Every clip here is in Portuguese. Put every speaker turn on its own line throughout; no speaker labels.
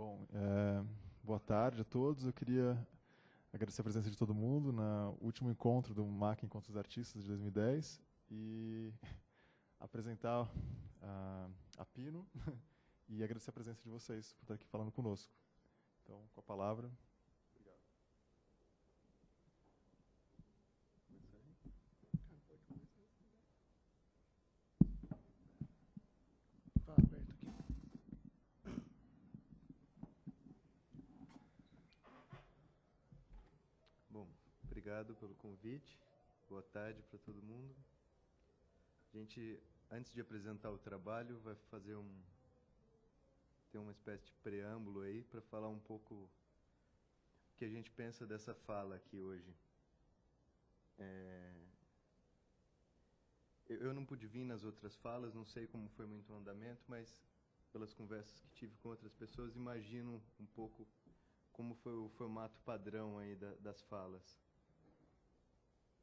Bom, boa tarde a todos. Eu queria agradecer a presença de todo mundo no último encontro do MAC Encontros dos Artistas de 2010 e apresentar a Pino e agradecer a presença de vocês por estar aqui falando conosco. Então, com a palavra. Obrigado.
Bom, obrigado pelo convite. Boa tarde para todo mundo. A gente, antes de apresentar o trabalho, vai fazer ter uma espécie de preâmbulo aí para falar um pouco o que a gente pensa dessa fala aqui hoje. Eu não pude vir nas outras falas, não sei como foi muito o andamento, mas pelas conversas que tive com outras pessoas, imagino um pouco como foi o formato padrão aí das falas.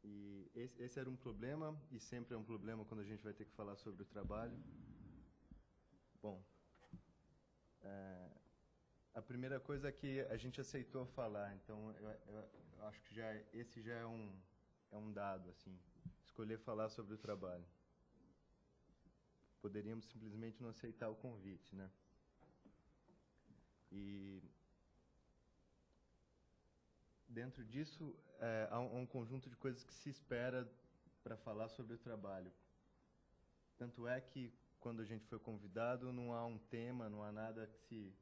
E esse era um problema, e sempre é um problema quando a gente vai ter que falar sobre o trabalho. Bom, a primeira coisa é que a gente aceitou falar, então eu acho que esse já é um dado, assim, escolher falar sobre o trabalho. Poderíamos simplesmente não aceitar o convite, né? E dentro disso, há um conjunto de coisas que se espera para falar sobre o trabalho. Tanto é que, quando a gente foi convidado, não há um tema, não há nada que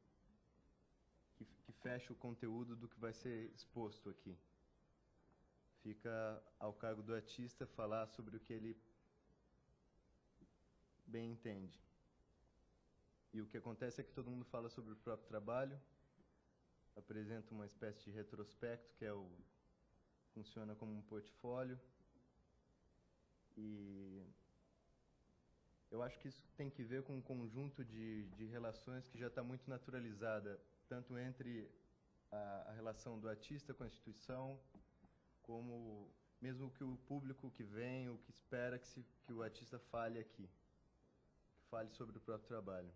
feche o conteúdo do que vai ser exposto aqui. Fica ao cargo do artista falar sobre o que ele bem entende. E o que acontece é que todo mundo fala sobre o próprio trabalho, apresenta uma espécie de retrospecto, que funciona como um portfólio. E eu acho que isso tem que ver com um conjunto de relações que já está muito naturalizada, tanto entre a relação do artista com a instituição, como mesmo que o público que vem, o que espera que o artista fale aqui, que fale sobre o próprio trabalho.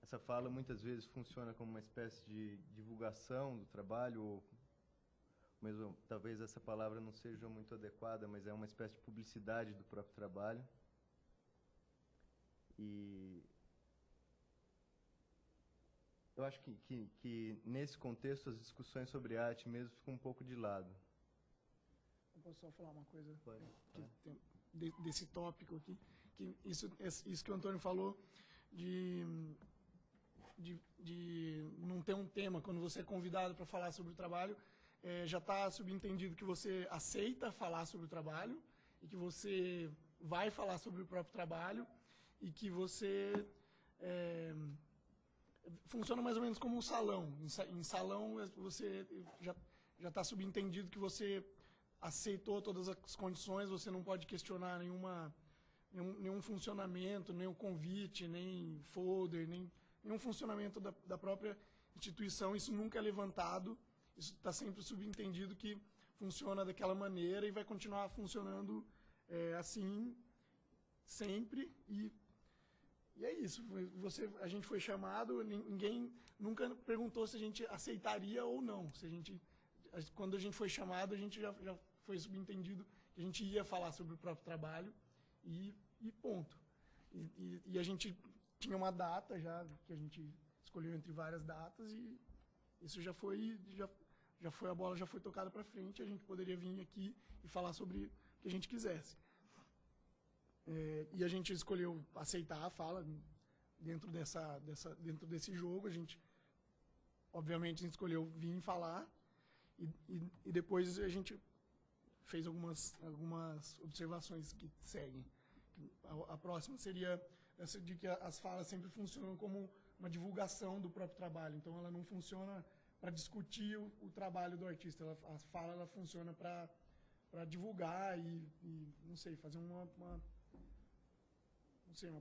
Essa fala muitas vezes funciona como uma espécie de divulgação do trabalho, ou mesmo, talvez essa palavra não seja muito adequada, mas é uma espécie de publicidade do próprio trabalho. E eu acho que nesse contexto as discussões sobre arte mesmo ficam um pouco de lado.
Eu posso só falar uma coisa
Desse
tópico aqui, que isso que o Antônio falou de não ter um tema quando você é convidado para falar sobre o trabalho, já está subentendido que você aceita falar sobre o trabalho e que você vai falar sobre o próprio trabalho e que você funciona mais ou menos como um salão. Em salão você já está subentendido que você aceitou todas as condições, você não pode questionar nenhum funcionamento, nenhum convite, nem folder, nenhum funcionamento da própria instituição. Isso nunca é levantado, isso está sempre subentendido que funciona daquela maneira e vai continuar funcionando assim sempre. E é isso. A gente foi chamado, ninguém nunca perguntou se a gente aceitaria ou não. Quando a gente foi chamado, a gente já foi subentendido que a gente ia falar sobre o próprio trabalho e ponto. E a gente tinha uma data já, que a gente escolheu entre várias datas, e isso já foi a bola já foi tocada para frente, a gente poderia vir aqui e falar sobre o que a gente quisesse. E a gente escolheu aceitar a fala dentro desse jogo. Obviamente, a gente escolheu vir falar, e depois a gente fez algumas observações que seguem. A próxima seria essa de que as falas sempre funcionam como uma divulgação do próprio trabalho. Então, ela não funciona para discutir o trabalho do artista. A fala ela funciona para divulgar e, não sei, fazer uma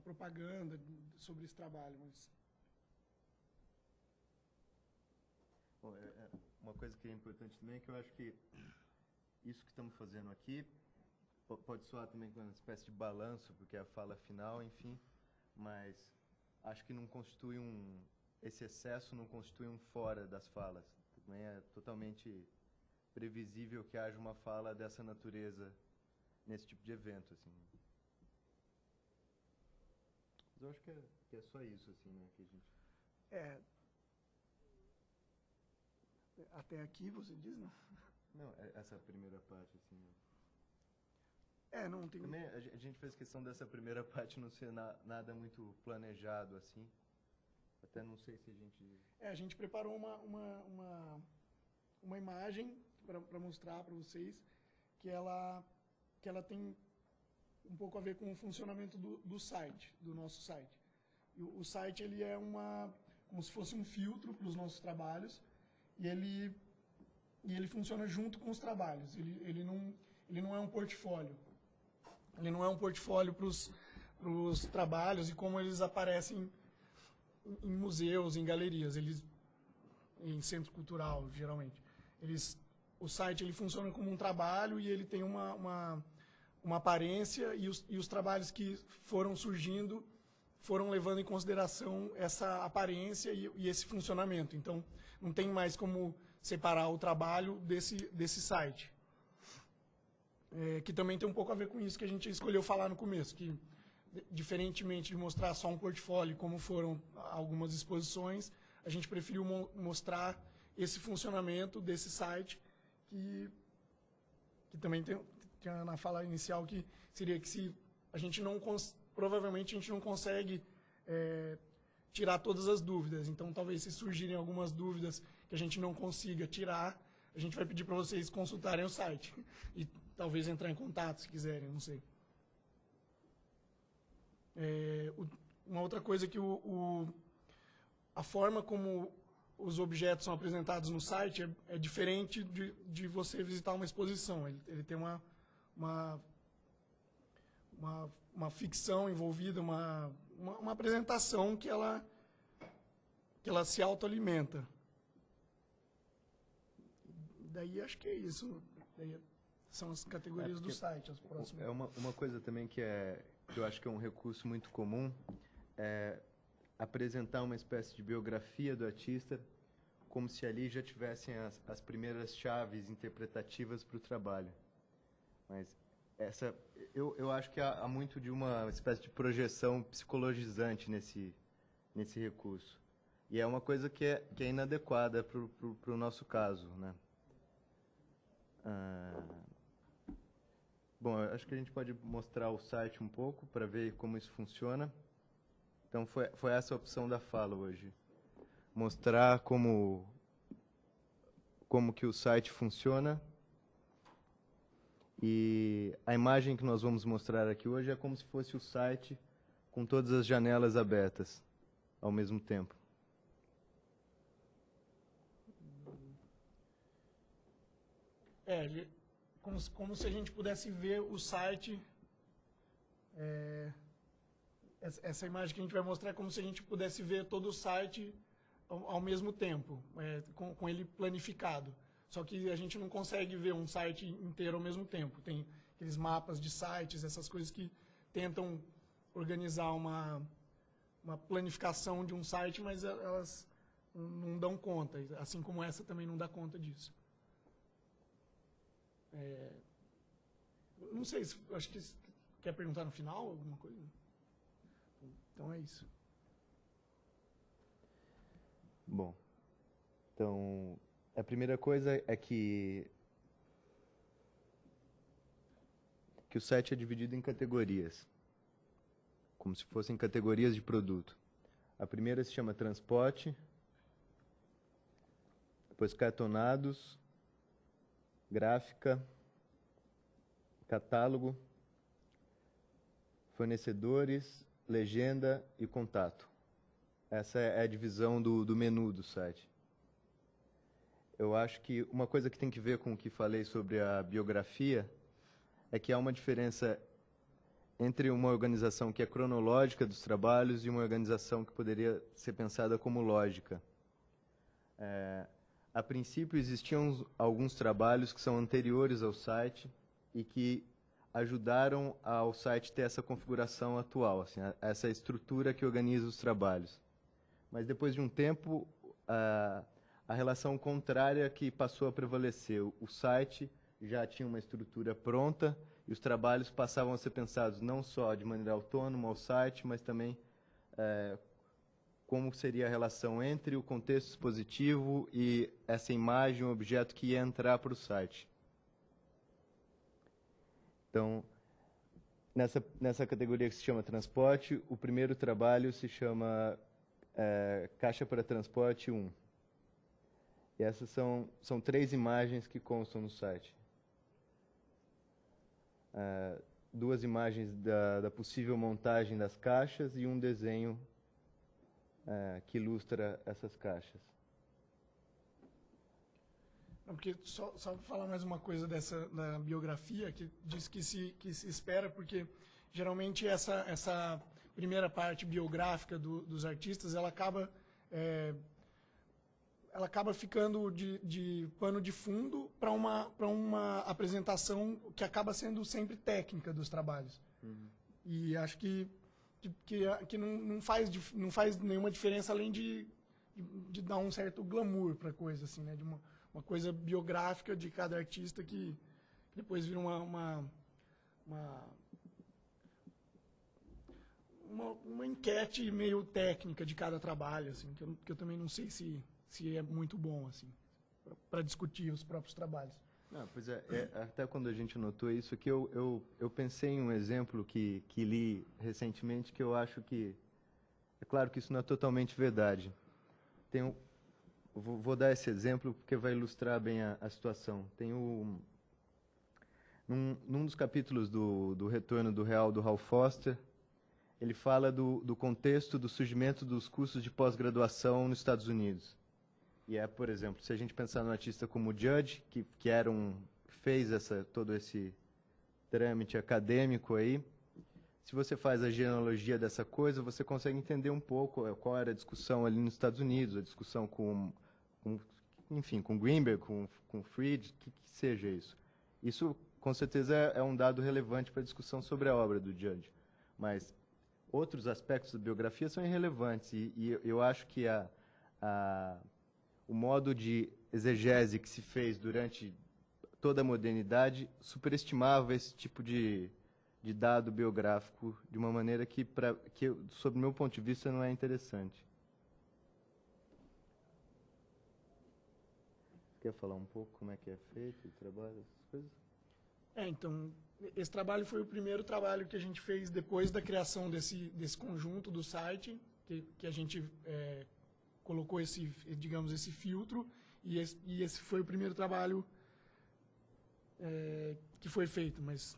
propaganda sobre esse trabalho. Mas
Bom, uma coisa que é importante também é que eu acho que isso que estamos fazendo aqui pode soar também como uma espécie de balanço, porque é a fala final, enfim, mas acho que não constitui esse excesso não constitui um fora das falas. Também é totalmente previsível que haja uma fala dessa natureza nesse tipo de evento, assim. Mas eu acho que é só isso, assim, né, que a gente...
Até aqui você diz, não?
Não, essa primeira parte, assim...
Não tem...
Também a gente fez questão dessa primeira parte não ser nada muito planejado, assim. Até não sei se a gente...
A gente preparou uma imagem para mostrar para vocês que ela tem um pouco a ver com o funcionamento do site, do nosso site. E o site ele é como se fosse um filtro para os nossos trabalhos e ele funciona junto com os trabalhos. Ele não é um portfólio. Ele não é um portfólio para os trabalhos e como eles aparecem em museus, em galerias, em centro cultural, geralmente. O site ele funciona como um trabalho e ele tem uma aparência e os trabalhos que foram surgindo foram levando em consideração essa aparência e esse funcionamento. Então, não tem mais como separar o trabalho desse site. Que também tem um pouco a ver com isso que a gente escolheu falar no começo, que diferentemente de mostrar só um portfólio, como foram algumas exposições, a gente preferiu mostrar esse funcionamento desse site, que também tinha na fala inicial, que seria que se a gente provavelmente a gente não consegue tirar todas as dúvidas. Então, talvez se surgirem algumas dúvidas que a gente não consiga tirar, a gente vai pedir para vocês consultarem o site e talvez entrar em contato se quiserem, não sei. Uma outra coisa que a forma como os objetos são apresentados no site é diferente de você visitar uma exposição. Ele tem uma ficção envolvida, uma apresentação que ela se autoalimenta. Daí acho que é isso. Daí são as categorias do site. As próximas.
Uma coisa também que eu acho que é um recurso muito comum é apresentar uma espécie de biografia do artista como se ali já tivessem as primeiras chaves interpretativas para o trabalho. Mas eu acho que há muito de uma espécie de projeção psicologizante nesse recurso. E é uma coisa que é inadequada para o nosso caso, né? Bom, acho que a gente pode mostrar o site um pouco para ver como isso funciona. Então, foi essa a opção da fala hoje. Mostrar como que o site funciona. E a imagem que nós vamos mostrar aqui hoje é como se fosse o site com todas as janelas abertas ao mesmo tempo.
Como se a gente pudesse ver o site. Essa imagem que a gente vai mostrar é como se a gente pudesse ver todo o site ao mesmo tempo, com ele planificado. Só que a gente não consegue ver um site inteiro ao mesmo tempo. Tem aqueles mapas de sites, essas coisas que tentam organizar uma planificação de um site, mas elas não dão conta. Assim como essa também não dá conta disso. Não sei, acho que quer perguntar no final alguma coisa? Então é isso.
Bom, então a primeira coisa é que o site é dividido em categorias, como se fossem categorias de produto. A primeira se chama transporte, depois cartonados, gráfica, catálogo, fornecedores, legenda e contato. Essa é a divisão do menu do site. Eu acho que uma coisa que tem que ver com o que falei sobre a biografia é que há uma diferença entre uma organização que é cronológica dos trabalhos e uma organização que poderia ser pensada como lógica. A princípio, existiam alguns trabalhos que são anteriores ao site e que ajudaram ao site ter essa configuração atual, assim, essa estrutura que organiza os trabalhos. Mas depois de um tempo, a relação contrária que passou a prevalecer. O site já tinha uma estrutura pronta e os trabalhos passavam a ser pensados não só de maneira autônoma ao site, mas também como seria a relação entre o contexto expositivo e essa imagem, o objeto que ia entrar para o site. Então, nessa categoria que se chama transporte, o primeiro trabalho se chama Caixa para Transporte 1. E essas são 3 imagens que constam no site. 2 imagens da possível montagem das caixas e um desenho que ilustra essas caixas.
Não, porque só para falar mais uma coisa da biografia, que diz que se espera, porque geralmente essa primeira parte biográfica dos artistas, ela acaba ficando de pano de fundo para uma apresentação que acaba sendo sempre técnica dos trabalhos. Uhum. E acho que não faz nenhuma diferença além de dar um certo glamour para a coisa, assim, né? De uma coisa biográfica de cada artista que depois vira uma enquete meio técnica de cada trabalho, assim, que eu também não sei se é muito bom, assim, para discutir os próprios trabalhos.
Não, pois até quando a gente notou isso aqui, eu pensei em um exemplo que li recentemente, que eu acho que, é claro que isso não é totalmente verdade. Vou dar esse exemplo porque vai ilustrar bem a situação. Tem num dos capítulos do Retorno do Real, do Hal Foster, ele fala do contexto do surgimento dos cursos de pós-graduação nos Estados Unidos. E por exemplo, se a gente pensar num artista como o Judge, que fez todo esse trâmite acadêmico aí, se você faz a genealogia dessa coisa, você consegue entender um pouco qual era a discussão ali nos Estados Unidos, a discussão com Greenberg, com Fried, que seja isso. Isso, com certeza, é um dado relevante para a discussão sobre a obra do Judge. Mas outros aspectos da biografia são irrelevantes. E eu acho que o modo de exegese que se fez durante toda a modernidade superestimava esse tipo de dado biográfico de uma maneira que, sob o meu ponto de vista, não é interessante. Quer falar um pouco como é que é feito o trabalho, essas coisas?
Então, esse trabalho foi o primeiro trabalho que a gente fez depois da criação desse conjunto do site, que a gente colocou esse filtro, e esse foi o primeiro trabalho que foi feito, mas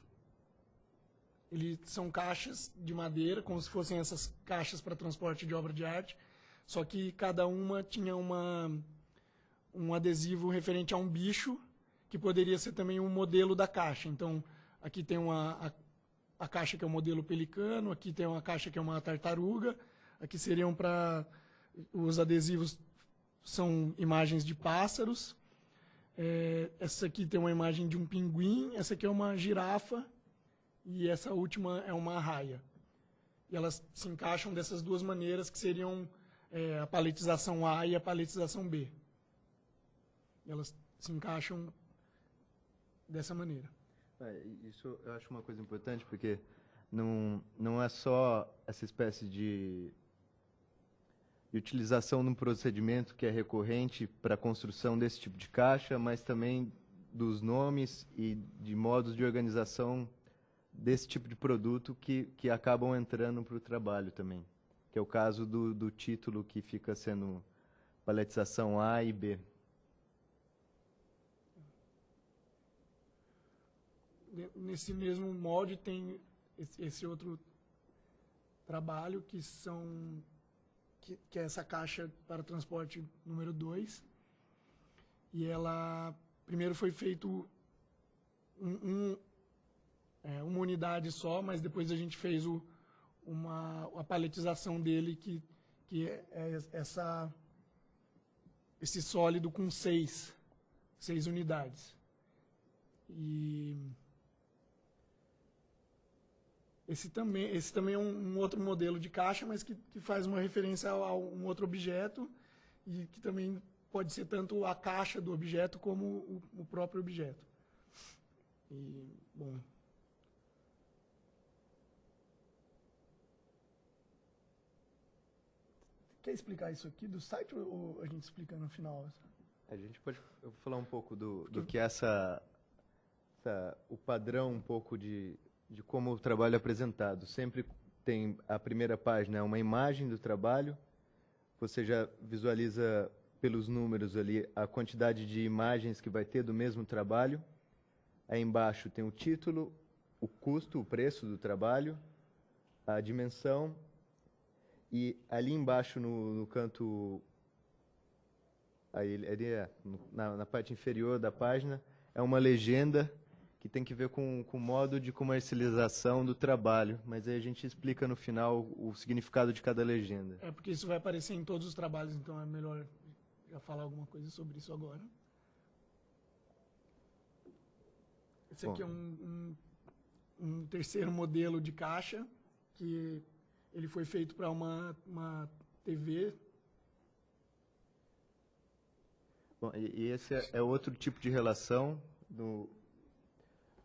são caixas de madeira, como se fossem essas caixas para transporte de obra de arte, só que cada uma tinha um adesivo referente a um bicho, que poderia ser também um modelo da caixa. Então, aqui tem a caixa que é o modelo pelicano, aqui tem uma caixa que é uma tartaruga, aqui seriam os adesivos são imagens de pássaros, essa aqui tem uma imagem de um pinguim, essa aqui é uma girafa, e essa última é uma arraia. E elas se encaixam dessas duas maneiras, que seriam a paletização A e a paletização B. E elas se encaixam dessa maneira.
Isso eu acho uma coisa importante, porque não é só essa espécie de utilização de um procedimento que é recorrente para a construção desse tipo de caixa, mas também dos nomes e de modos de organização desse tipo de produto que acabam entrando para o trabalho também, que é o caso do título que fica sendo paletização A e B.
Nesse mesmo molde tem esse outro trabalho que é essa caixa para transporte número 2, e ela primeiro foi feito uma unidade só, mas depois a gente fez a paletização dele, que é esse sólido com 6 Esse também é um outro modelo de caixa, mas que faz uma referência a um outro objeto e que também pode ser tanto a caixa do objeto como o próprio objeto. E, bom... Quer explicar isso aqui do site ou a gente explica no final?
A gente pode falar um pouco do que é o padrão um pouco de como o trabalho é apresentado. Sempre tem a primeira página, é uma imagem do trabalho. Você já visualiza pelos números ali a quantidade de imagens que vai ter do mesmo trabalho. Aí embaixo tem o título, o custo, o preço do trabalho, a dimensão. E ali embaixo no canto, na parte inferior da página, é uma legenda que tem que ver com o modo de comercialização do trabalho. Mas aí a gente explica no final o significado de cada legenda.
É porque isso vai aparecer em todos os trabalhos, então é melhor já falar alguma coisa sobre isso agora. Esse aqui é um terceiro modelo de caixa que... Ele foi feito para uma TV.
Bom, e esse é outro tipo de relação.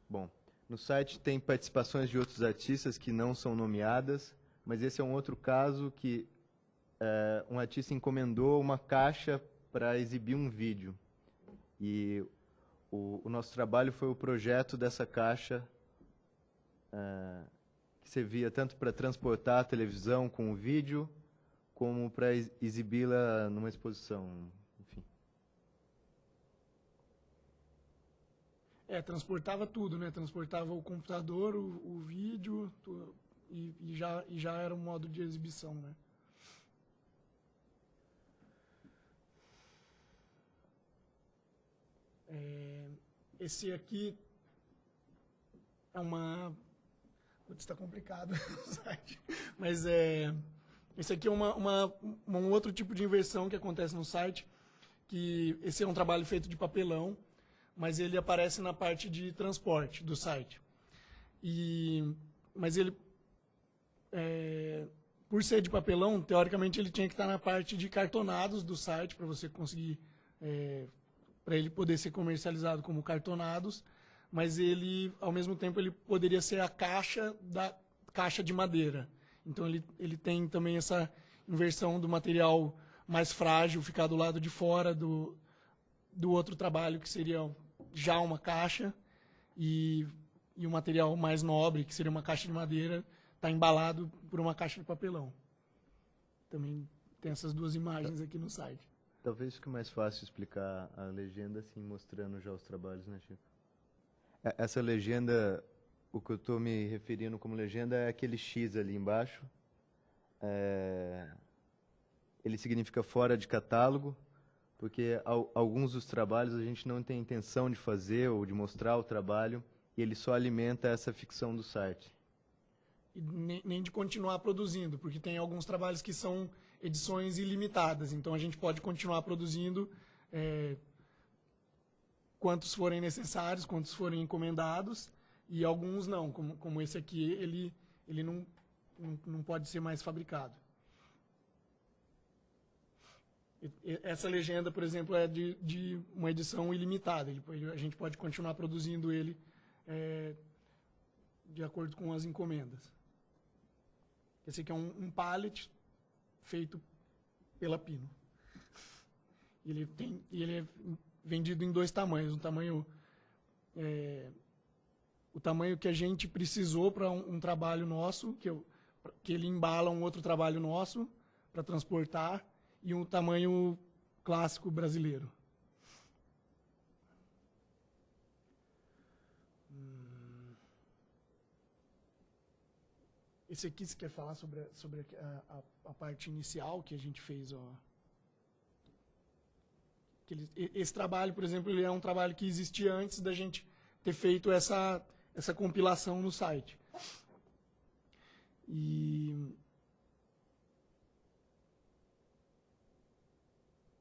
Bom, no site tem participações de outros artistas que não são nomeadas, mas esse é um outro caso que um artista encomendou uma caixa para exibir um vídeo. E o nosso trabalho foi o projeto dessa caixa, que servia tanto para transportar a televisão com o vídeo, como para exibi-la numa exposição, enfim.
Transportava tudo, né? Transportava o computador, o vídeo, e já era um modo de exibição, né? Esse aqui é uma... Está complicado o site. Mas esse aqui é um outro tipo de inversão que acontece no site, que esse é um trabalho feito de papelão, mas ele aparece na parte de transporte do site. Mas ele, por ser de papelão, teoricamente ele tinha que estar na parte de cartonados do site, para você conseguir, para ele poder ser comercializado como cartonados, mas ele, ao mesmo tempo, ele poderia ser a caixa da caixa de madeira. Então, ele tem também essa inversão do material mais frágil ficar do lado de fora do outro trabalho, que seria já uma caixa, e o material mais nobre, que seria uma caixa de madeira, está embalado por uma caixa de papelão. Também tem essas duas imagens aqui no site.
Talvez fique mais fácil explicar a legenda assim, mostrando já os trabalhos, né, Chico? Essa legenda, o que eu estou me referindo como legenda é aquele X ali embaixo. Ele significa fora de catálogo, porque alguns dos trabalhos a gente não tem intenção de fazer ou de mostrar o trabalho, e ele só alimenta essa ficção do site.
E nem de continuar produzindo, porque tem alguns trabalhos que são edições ilimitadas, então a gente pode continuar produzindo quantos forem necessários, quantos forem encomendados, e alguns não, como esse aqui, ele não pode ser mais fabricado. Essa legenda, por exemplo, é de uma edição ilimitada. A gente pode continuar produzindo ele de acordo com as encomendas. Esse aqui é um pallet feito pela Pino. Ele é vendido em 2 tamanhos. O tamanho que a gente precisou para um trabalho nosso, que ele embala um outro trabalho nosso para transportar, e um tamanho clássico brasileiro. Esse aqui, você quer falar sobre a parte inicial que a gente fez? Esse trabalho, por exemplo, ele é um trabalho que existia antes da gente ter feito essa compilação no site.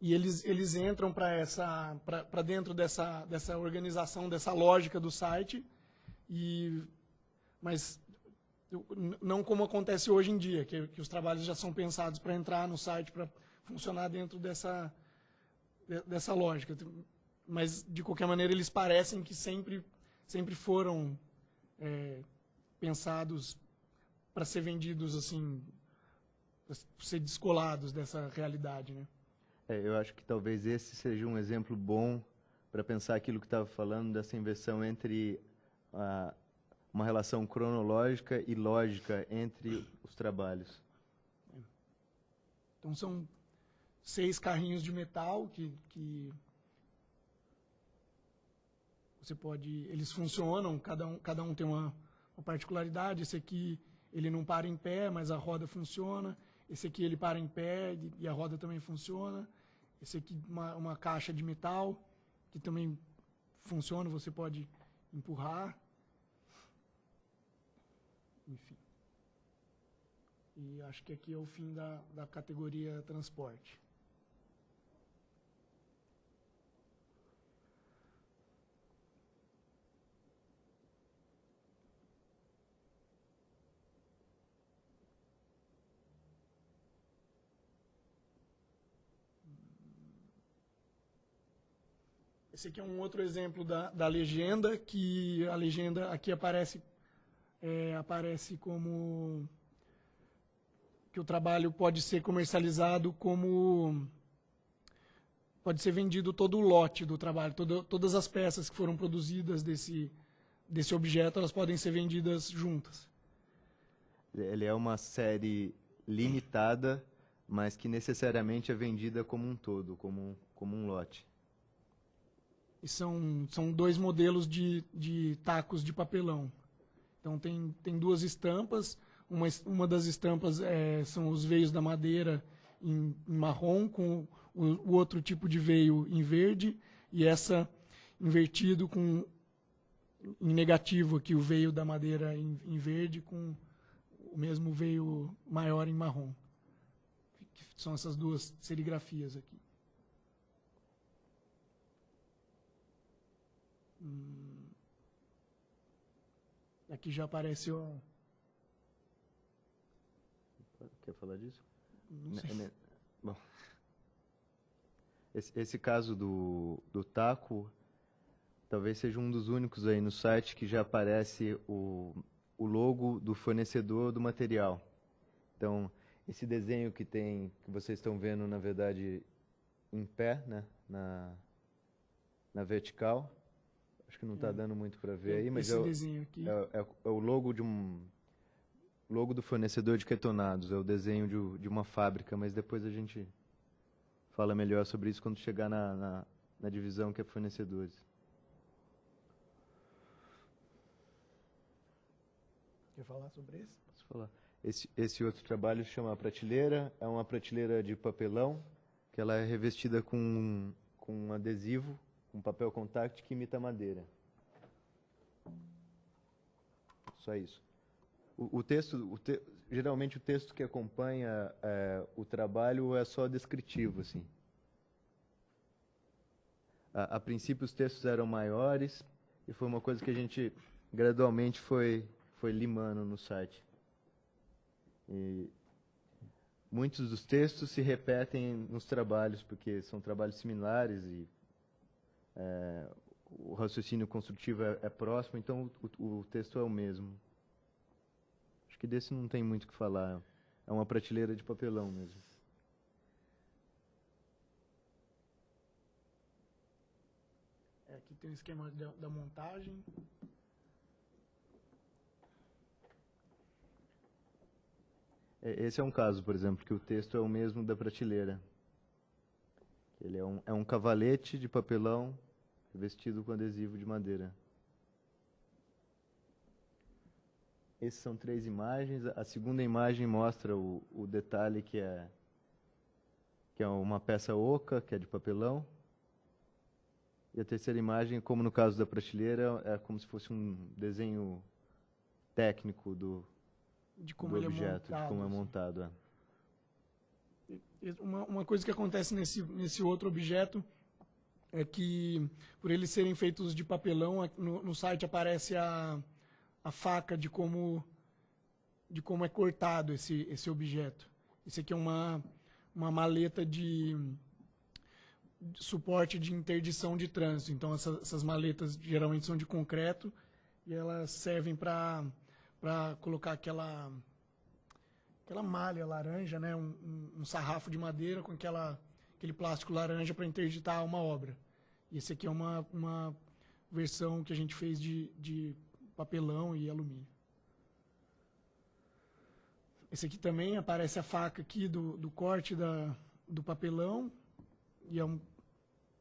E eles entram para dentro dessa organização, dessa lógica do site, mas Não como acontece hoje em dia, que os trabalhos já são pensados para entrar no site, para funcionar dentro dessa lógica. Mas, de qualquer maneira, eles parecem que sempre foram pensados para ser vendidos, assim, para ser descolados dessa realidade, né?
Eu acho que talvez esse seja um exemplo bom para pensar aquilo que estava falando, dessa inversão entre uma relação cronológica e lógica entre os trabalhos.
Então, são 6 carrinhos de metal que você pode... Eles funcionam, cada um tem uma particularidade. Esse aqui, ele não para em pé, mas a roda funciona. Esse aqui, ele para em pé e a roda também funciona. Esse aqui, uma caixa de metal, que também funciona, você pode empurrar. Enfim. E acho que aqui é o fim da categoria transporte. Esse aqui é um outro exemplo da legenda, que a legenda aqui aparece como que o trabalho pode ser comercializado como... Pode ser vendido todo o lote do trabalho, todas as peças que foram produzidas desse objeto, elas podem ser vendidas juntas.
Ele é uma série limitada, mas que necessariamente é vendida como um todo, como um lote.
E são 2 modelos de tacos de papelão. Então, tem 2 estampas. Uma das estampas são os veios da madeira em marrom, com o outro tipo de veio em verde, e essa invertido em negativo aqui, o veio da madeira em verde, com o mesmo veio maior em marrom. São essas 2 serigrafias aqui. Aqui já apareceu...
Quer falar disso?
Não sei.
Bom, esse caso do taco talvez seja um dos únicos aí no site que já aparece o logo do fornecedor do material. Então, esse desenho que vocês estão vendo, na verdade, em pé, né, na vertical. Acho que não está dando muito para ver aí, mas
esse desenho aqui
é o logo logo do fornecedor de ketonados, é o desenho de uma fábrica, mas depois a gente fala melhor sobre isso quando chegar na divisão que é fornecedores.
Quer falar sobre esse?
Posso falar. Esse outro trabalho se chama prateleira, é uma prateleira de papelão, que ela é revestida com um adesivo, um papel contact que imita madeira. Só isso. Geralmente o texto que acompanha o trabalho é só descritivo, assim. A princípio os textos eram maiores e foi uma coisa que a gente gradualmente foi limando no site. E muitos dos textos se repetem nos trabalhos, porque são trabalhos similares e o raciocínio construtivo é próximo, então o texto é o mesmo. Acho que desse não tem muito o que falar. É uma prateleira de papelão mesmo.
Aqui tem o esquema da montagem.
Esse é um caso, por exemplo, que o texto é o mesmo da prateleira. Ele é um cavalete de papelão revestido com adesivo de madeira. Essas são 3 imagens. A segunda imagem mostra o detalhe que é uma peça oca, que é de papelão. E a terceira imagem, como no caso da prateleira, é como se fosse um desenho técnico do objeto, de como é montado.
Uma coisa que acontece nesse outro objeto é que, por eles serem feitos de papelão, no site aparece a faca de como de como é cortado esse objeto. Esse aqui é uma maleta de suporte de interdição de trânsito. Então, essas maletas geralmente são de concreto e elas servem para colocar aquela malha laranja, né? Um sarrafo de madeira com aquele plástico laranja para interditar uma obra. E esse aqui é uma versão que a gente fez de papelão e alumínio. Esse aqui também aparece a faca aqui do corte do papelão. E é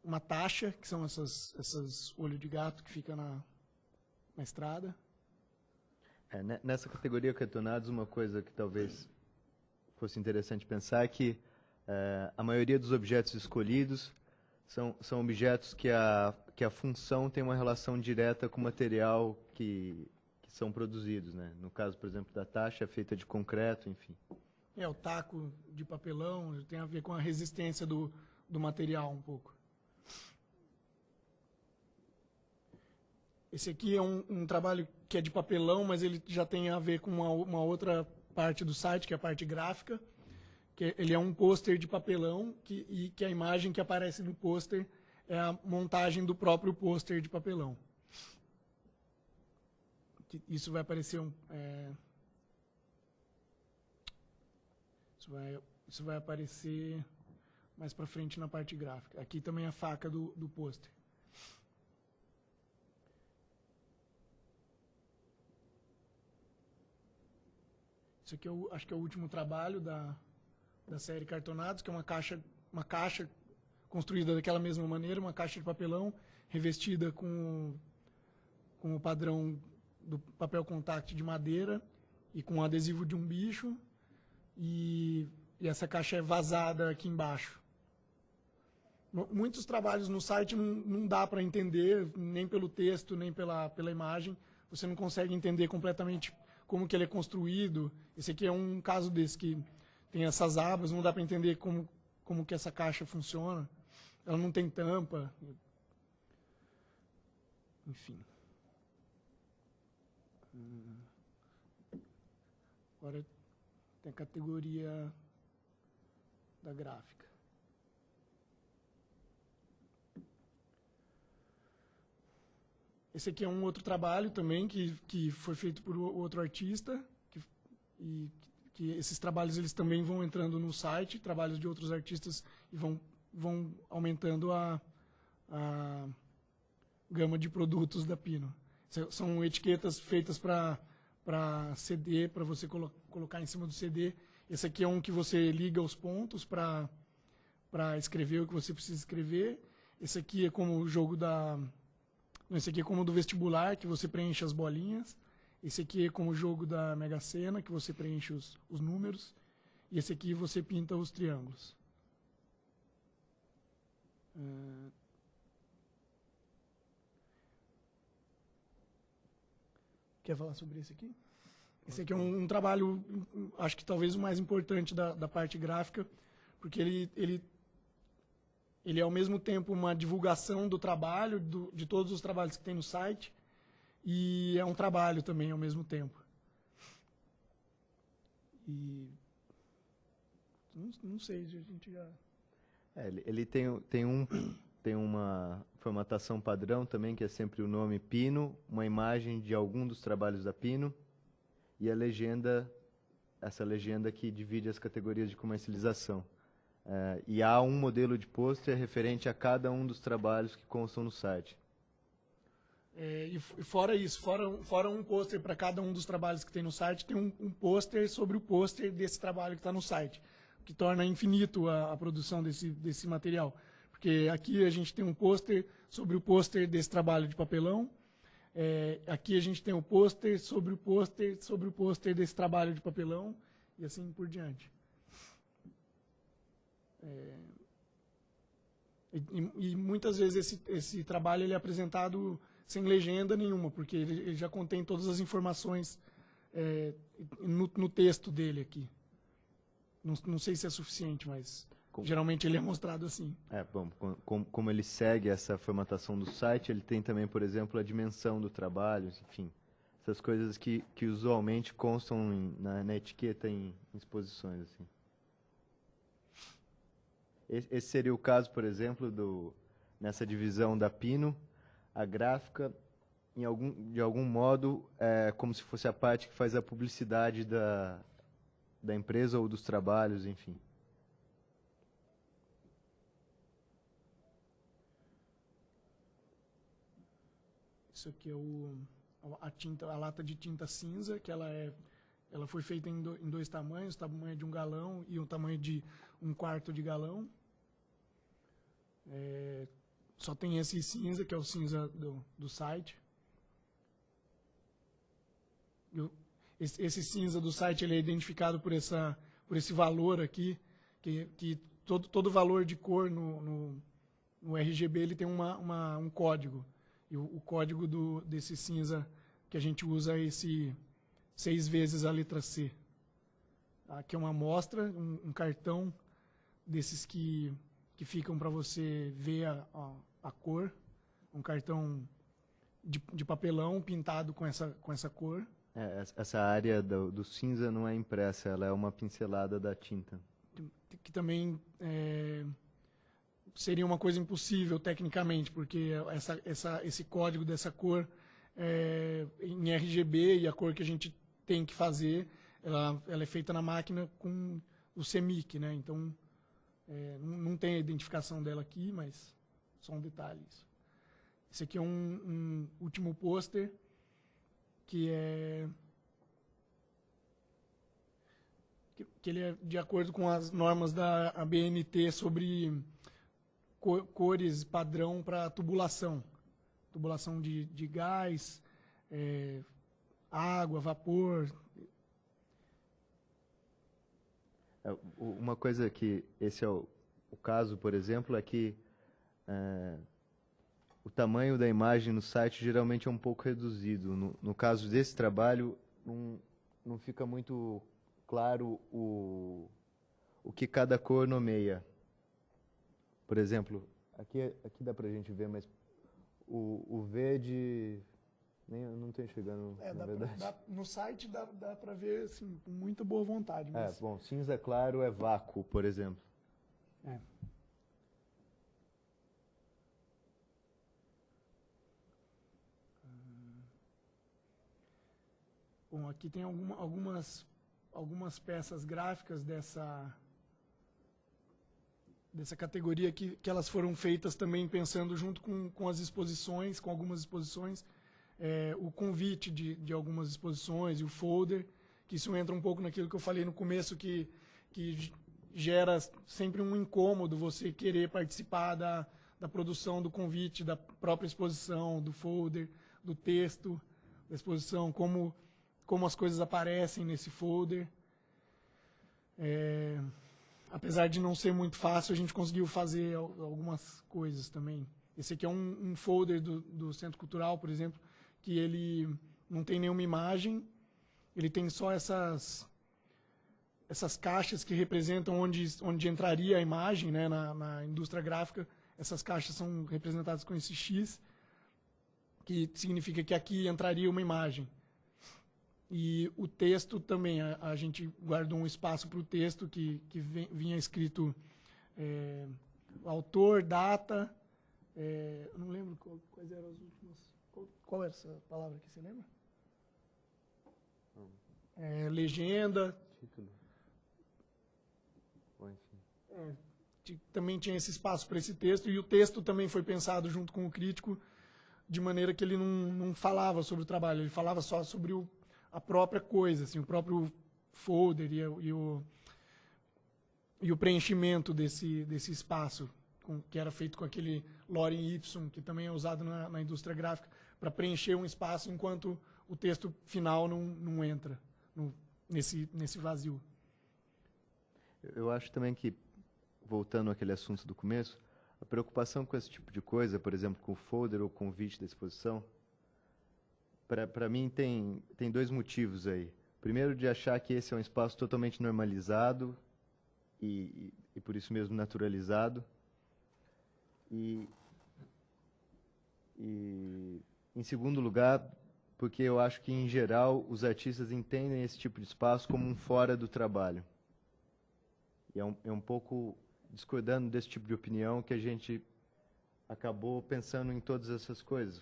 uma taxa, que são essas olho de gato que fica na estrada.
Nessa categoria cartonados, uma coisa que talvez fosse interessante pensar é que a maioria dos objetos escolhidos são objetos que a função tem uma relação direta com o material que são produzidos, né? No caso, por exemplo, da taxa feita de concreto, enfim.
O taco de papelão tem a ver com a resistência do material um pouco. Esse aqui é um trabalho que é de papelão, mas ele já tem a ver com uma outra parte do site, que é a parte gráfica. Ele é um pôster de papelão e que a imagem que aparece no pôster é a montagem do próprio pôster de papelão. Isso vai aparecer isso vai aparecer mais para frente na parte gráfica. Aqui também a faca do pôster. Isso aqui acho que é o último trabalho da série Cartonados, que é uma caixa construída daquela mesma maneira, uma caixa de papelão revestida com o padrão do papel contact de madeira e com adesivo de um bicho, e essa caixa é vazada aqui embaixo. Muitos trabalhos no site não dá para entender, nem pelo texto, nem pela imagem. Você não consegue entender completamente como que ele é construído. Esse aqui é um caso desse, que tem essas abas, não dá para entender como que essa caixa funciona. Ela não tem tampa. Enfim. Agora tem a categoria da gráfica. Esse aqui é um outro trabalho também que foi feito por outro artista, que esses trabalhos eles também vão entrando no site, trabalhos de outros artistas, e vão aumentando a gama de produtos da Pino. São etiquetas feitas para CD, para você colocar em cima do CD. Esse aqui é um que você liga os pontos para escrever o que você precisa escrever. Esse aqui é como o jogo Esse aqui é como o do vestibular, que você preenche as bolinhas. Esse aqui é como o jogo da Mega Sena, que você preenche os números. E esse aqui você pinta os triângulos. Quer falar sobre esse aqui? Esse aqui é um trabalho, acho que talvez o mais importante da parte gráfica, porque ele é ao mesmo tempo uma divulgação do trabalho, de todos os trabalhos que tem no site, e é um trabalho também ao mesmo tempo. E não sei, a gente já...
Ele tem uma formatação padrão também, que é sempre o nome Pino, uma imagem de algum dos trabalhos da Pino, e a legenda, essa legenda que divide as categorias de comercialização. E há um modelo de pôster referente a cada um dos trabalhos que constam no site.
E fora isso, fora um pôster para cada um dos trabalhos que tem no site, tem um pôster sobre o pôster desse trabalho que está no site, que torna infinito a produção desse material. Porque aqui a gente tem um pôster sobre o pôster desse trabalho de papelão, aqui a gente tem um pôster sobre o pôster desse trabalho de papelão, e assim por diante. E muitas vezes esse trabalho ele é apresentado sem legenda nenhuma, porque ele já contém todas as informações no texto dele aqui. Não sei se é suficiente, mas geralmente ele é mostrado assim.
Bom, como ele segue essa formatação do site, ele tem também, por exemplo, a dimensão do trabalho, enfim. essas coisas que usualmente constam na etiqueta em exposições, assim. Esse seria o caso, por exemplo, nessa divisão da Pino, a gráfica, de algum modo, é como se fosse a parte que faz a publicidade da empresa ou dos trabalhos, enfim.
Isso aqui é a lata de tinta cinza, que ela foi feita em dois tamanhos, o tamanho de 1 galão e o tamanho de 1/4 de galão. Só tem esse cinza, que é o cinza do site. Esse cinza do site ele é identificado por esse valor aqui, que todo valor de cor no RGB ele tem um código. E o código desse cinza que a gente usa é esse 6 vezes a letra C. Aqui é uma amostra, um cartão desses que ficam para você ver a cor. Um cartão de papelão pintado com essa cor.
Essa área do cinza não é impressa, ela é uma pincelada da tinta.
Que também seria uma coisa impossível tecnicamente, porque esse código dessa cor em RGB e a cor que a gente tem que fazer, ela é feita na máquina com o CMYK, né? Então, não tem a identificação dela aqui, mas só um detalhe. Esse aqui é um último pôster, que ele é de acordo com as normas da ABNT sobre cores padrão para tubulação. Tubulação de gás, água, vapor.
Uma coisa que esse é o caso, por exemplo, é que o tamanho da imagem no site geralmente é um pouco reduzido. No caso desse trabalho, não fica muito claro o que cada cor nomeia. Por exemplo, aqui dá pra gente ver, mas o verde, não estou enxergando, na verdade.
No site dá para ver assim, com muita boa vontade. Mas...
Bom, cinza claro é vácuo, por exemplo.
Bom, aqui tem algumas peças gráficas dessa categoria que elas foram feitas também pensando junto com as exposições, com algumas exposições, o convite de algumas exposições e o folder, que isso entra um pouco naquilo que eu falei no começo, que gera sempre um incômodo você querer participar da produção do convite, da própria exposição, do folder, do texto da exposição, como as coisas aparecem nesse folder. Apesar de não ser muito fácil, a gente conseguiu fazer algumas coisas também. Esse aqui é um folder do Centro Cultural, por exemplo, que ele não tem nenhuma imagem, ele tem só essas caixas que representam onde entraria a imagem, né, na indústria gráfica. Essas caixas são representadas com esse X, que significa que aqui entraria uma imagem. E o texto também, a gente guardou um espaço para o texto que vinha escrito autor, data, eu não lembro quais eram as últimas. Qual era essa palavra aqui, você lembra? Legenda.
Título.
Também tinha esse espaço para esse texto, e o texto também foi pensado junto com o crítico, de maneira que ele não falava sobre o trabalho, ele falava só sobre a própria coisa, assim, o próprio folder e o preenchimento desse espaço, que era feito com aquele lorem ipsum, que também é usado na indústria gráfica, para preencher um espaço enquanto o texto final não entra nesse vazio.
Eu acho também que, voltando àquele assunto do começo, a preocupação com esse tipo de coisa, por exemplo, com o folder ou convite da exposição, para mim tem dois motivos aí. Primeiro, de achar que esse é um espaço totalmente normalizado e por isso mesmo naturalizado. E em segundo lugar, porque eu acho que, em geral, os artistas entendem esse tipo de espaço como um fora do trabalho. E é um pouco discordando desse tipo de opinião que a gente acabou pensando em todas essas coisas.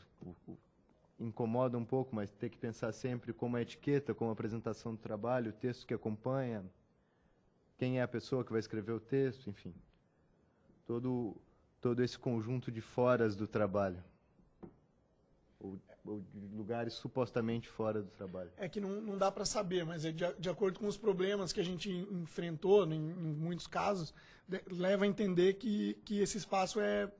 Incomoda um pouco, mas tem que pensar sempre como a etiqueta, como a apresentação do trabalho, o texto que acompanha, quem é a pessoa que vai escrever o texto, enfim. Todo esse conjunto de foras do trabalho. Ou de lugares supostamente fora do trabalho.
É que não dá para saber, mas é de acordo com os problemas que a gente enfrentou, em muitos casos, leva a entender que esse espaço é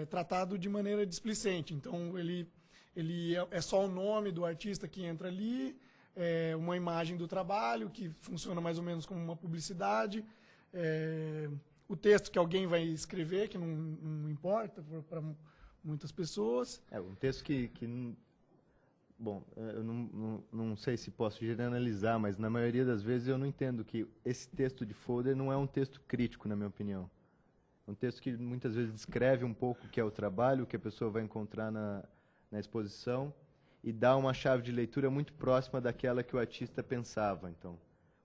tratado de maneira displicente. Então, ele é só o nome do artista que entra ali, é uma imagem do trabalho, que funciona mais ou menos como uma publicidade, o texto que alguém vai escrever, que não importa para muitas pessoas.
Um texto que bom, eu não sei se posso generalizar, mas na maioria das vezes eu não entendo que esse texto de folder não é um texto crítico, na minha opinião. É um texto que muitas vezes descreve um pouco o que é o trabalho, o que a pessoa vai encontrar na exposição, e dá uma chave de leitura muito próxima daquela que o artista pensava. Então,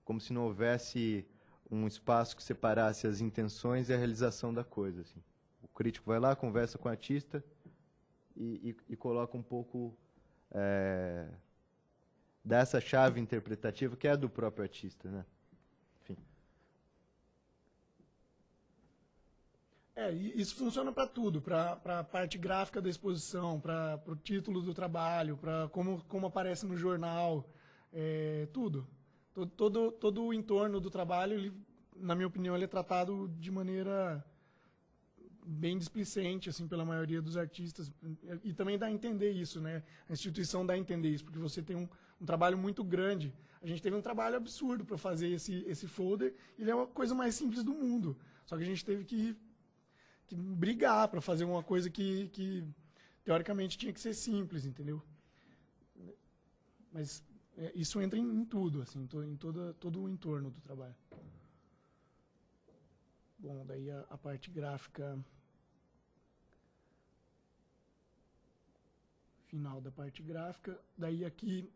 como se não houvesse um espaço que separasse as intenções e a realização da coisa. Assim. O crítico vai lá, conversa com o artista e coloca um pouco dessa chave interpretativa que é do próprio artista, né? Enfim.
Isso funciona para tudo, para a parte gráfica da exposição, para o título do trabalho, para como aparece no jornal, tudo. Todo o entorno do trabalho, ele, na minha opinião, ele é tratado de maneira bem displicente, assim, pela maioria dos artistas, e também dá a entender isso, né? A instituição dá a entender isso, porque você tem um trabalho muito grande. A gente teve um trabalho absurdo para fazer esse folder, ele é uma coisa mais simples do mundo, só que a gente teve que brigar para fazer uma coisa que teoricamente tinha que ser simples, entendeu? Mas isso entra em tudo, assim, em todo o entorno do trabalho. Bom, daí a parte gráfica, final da parte gráfica. Daí aqui,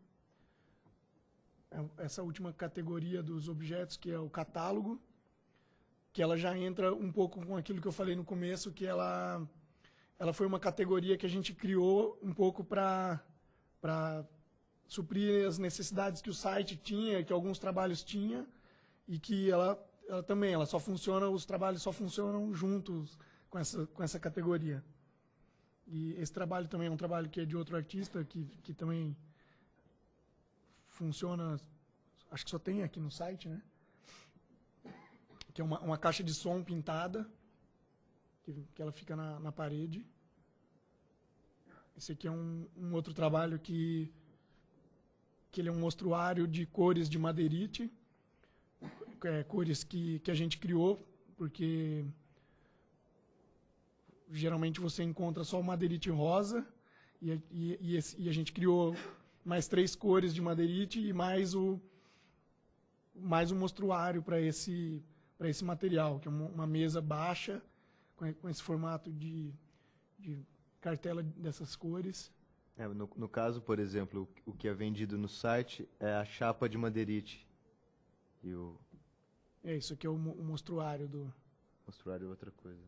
essa última categoria dos objetos, que é o catálogo, que ela já entra um pouco com aquilo que eu falei no começo, que ela foi uma categoria que a gente criou um pouco para suprir as necessidades que o site tinha, que alguns trabalhos tinha, e que ela também, os trabalhos só funcionam juntos com essa categoria. E esse trabalho também é um trabalho que é de outro artista, que também funciona, acho que só tem aqui no site, né? Que é uma caixa de som pintada, que ela fica na parede. Esse aqui é um outro trabalho que ele é um mostruário de cores de madeirite, cores que a gente criou, porque geralmente você encontra só o madeirite rosa, e a gente criou mais 3 cores de madeirite e mais um mostruário para esse material, que é uma mesa baixa, com esse formato de cartela dessas cores.
No caso, por exemplo, o que é vendido no site é a chapa de madeirite.
Isso aqui é o mostruário do...
Mostruário é outra coisa.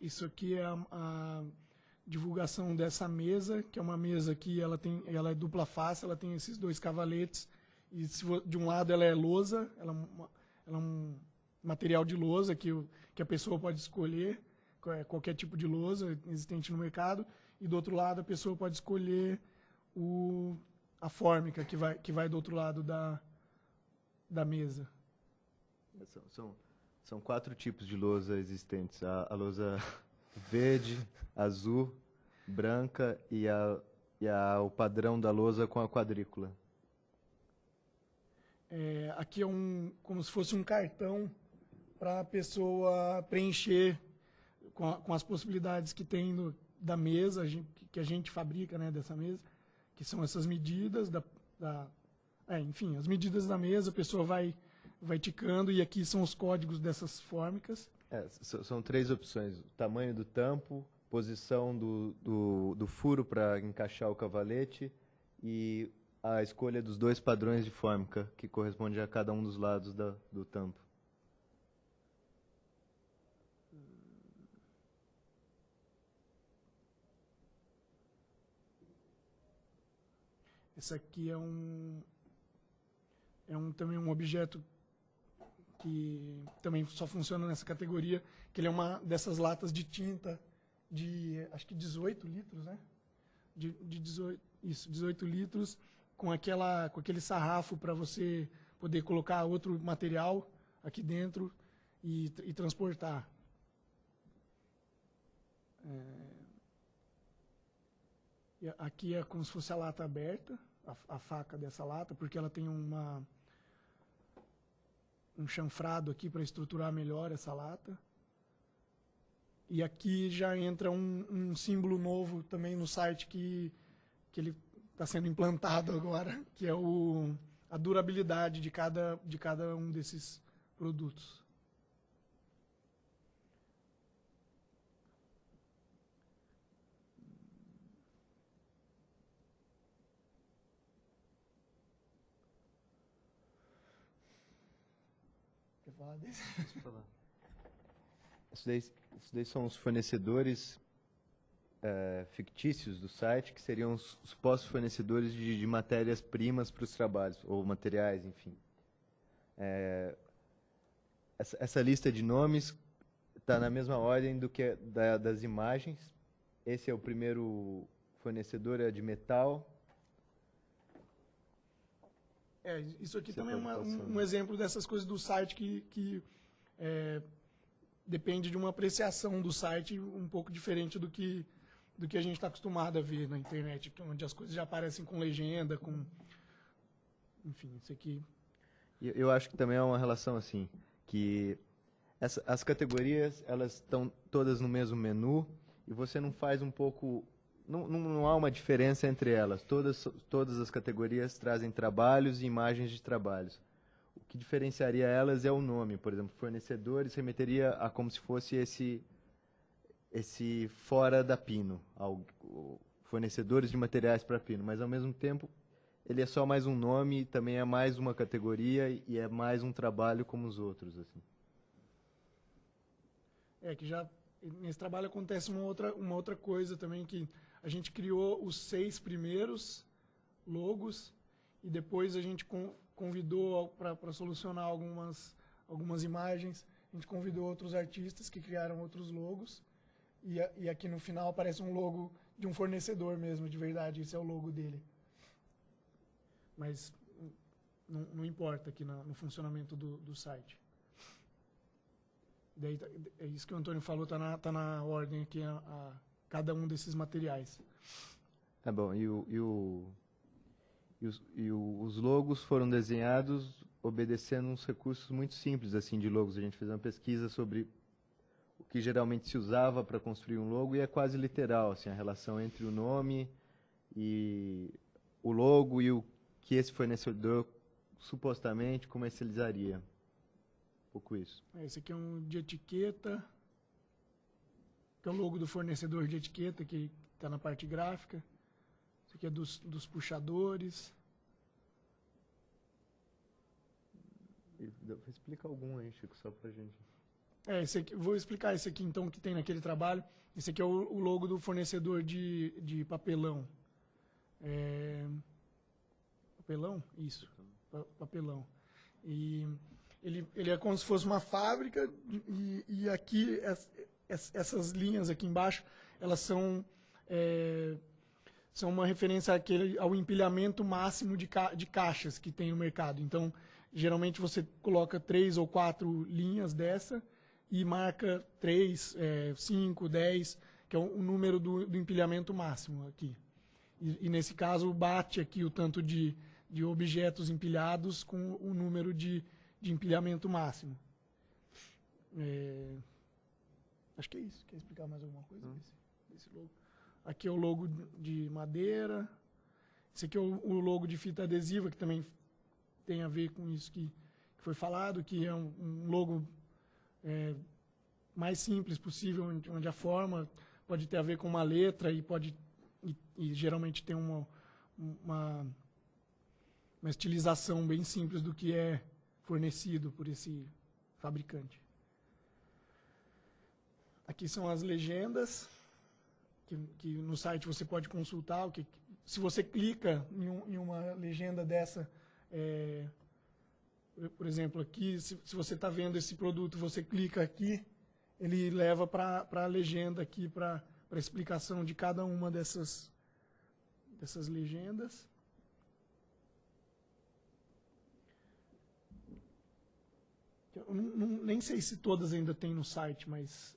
Isso aqui é a divulgação dessa mesa, que é uma mesa que ela é dupla face, ela tem esses 2 cavaletes, e de um lado ela é lousa, ela é um material de lousa que a pessoa pode escolher, qualquer tipo de lousa existente no mercado, e do outro lado a pessoa pode escolher a fórmica que vai do outro lado da mesa.
São 4 tipos de lousa existentes. A lousa verde, azul, branca e o padrão da lousa com a quadrícula.
Aqui é como se fosse um cartão para a pessoa preencher com as possibilidades que tem da mesa, que a gente fabrica, né, dessa mesa, que são essas medidas, enfim, as medidas da mesa, a pessoa vai vai ticando, e aqui são os códigos dessas fórmicas.
São 3 opções: o tamanho do tampo, posição do furo para encaixar o cavalete e a escolha dos 2 padrões de fórmica, que corresponde a cada um dos lados do tampo.
Esse aqui também um objeto que também só funciona nessa categoria, que ele é uma dessas latas de tinta de, acho que 18 litros, né? De 18 litros, com aquele sarrafo para você poder colocar outro material aqui dentro e transportar. E aqui é como se fosse a lata aberta, a faca dessa lata, porque ela tem um chanfrado aqui para estruturar melhor essa lata. E aqui já entra um símbolo novo também no site que ele está sendo implantado agora, que é a durabilidade de cada um desses produtos. Quer falar desse?
Posso falar? Isso daí são os fornecedores fictícios do site, que seriam os supostos fornecedores de matérias-primas para os trabalhos, ou materiais, enfim. Essa lista de nomes está na mesma ordem do que das imagens. Esse é o primeiro fornecedor, é de metal.
Isso aqui também é um exemplo dessas coisas do site que depende de uma apreciação do site um pouco diferente do que a gente está acostumado a ver na internet, onde as coisas já aparecem com legenda, enfim, isso aqui.
Eu acho que também é uma relação assim, que as categorias, elas estão todas no mesmo menu e você não faz um pouco... Não há uma diferença entre elas. Todas as categorias trazem trabalhos e imagens de trabalhos. O que diferenciaria elas é o nome. Por exemplo, fornecedores remeteria a como se fosse esse fora da Pino, fornecedores de materiais para Pino. Mas, ao mesmo tempo, ele é só mais um nome, também é mais uma categoria e é mais um trabalho como os outros. Assim.
Que já nesse trabalho acontece uma outra coisa também, que a gente criou os 6 primeiros logos e depois a gente convidou para solucionar algumas imagens, a gente convidou outros artistas que criaram outros logos e aqui no final aparece um logo de um fornecedor mesmo, de verdade, esse é o logo dele. Mas não importa aqui no funcionamento do site. Daí, é isso que o Antônio falou, tá na ordem aqui cada um desses materiais.
Bom, os logos foram desenhados obedecendo uns recursos muito simples assim de logos. A gente fez uma pesquisa sobre o que geralmente se usava para construir um logo e é quase literal, assim, a relação entre o nome e o logo e o que esse fornecedor supostamente comercializaria. Um pouco isso.
Esse aqui é um de etiqueta, que é o logo do fornecedor de etiqueta, que está na parte gráfica. Esse aqui é dos puxadores.
Explica algum aí, Chico, só pra gente.
Esse aqui, vou explicar esse aqui então que tem naquele trabalho. Esse aqui é o logo do fornecedor de papelão. Papelão? Isso, papelão. E ele é como se fosse uma fábrica e aqui essas linhas aqui embaixo, elas são uma referência ao empilhamento máximo de caixas que tem no mercado. Então, geralmente você coloca 3 ou 4 linhas dessa e marca 3, 5, 10, que é o número do empilhamento máximo aqui. E nesse caso, bate aqui o tanto de objetos empilhados com o número de empilhamento máximo. Acho que é isso. Quer explicar mais alguma coisa desse logo? Aqui é o logo de madeira. Esse aqui é o logo de fita adesiva, que também tem a ver com isso que foi falado, que é um logo mais simples possível, onde a forma pode ter a ver com uma letra e geralmente tem uma estilização bem simples do que é fornecido por esse fabricante. Aqui são as legendas, que no site você pode consultar. Se você clica em uma legenda dessa, por exemplo, aqui, se você está vendo esse produto, você clica aqui, ele leva para a legenda aqui, para a explicação de cada uma dessas legendas. Eu nem sei se todas ainda tem no site, mas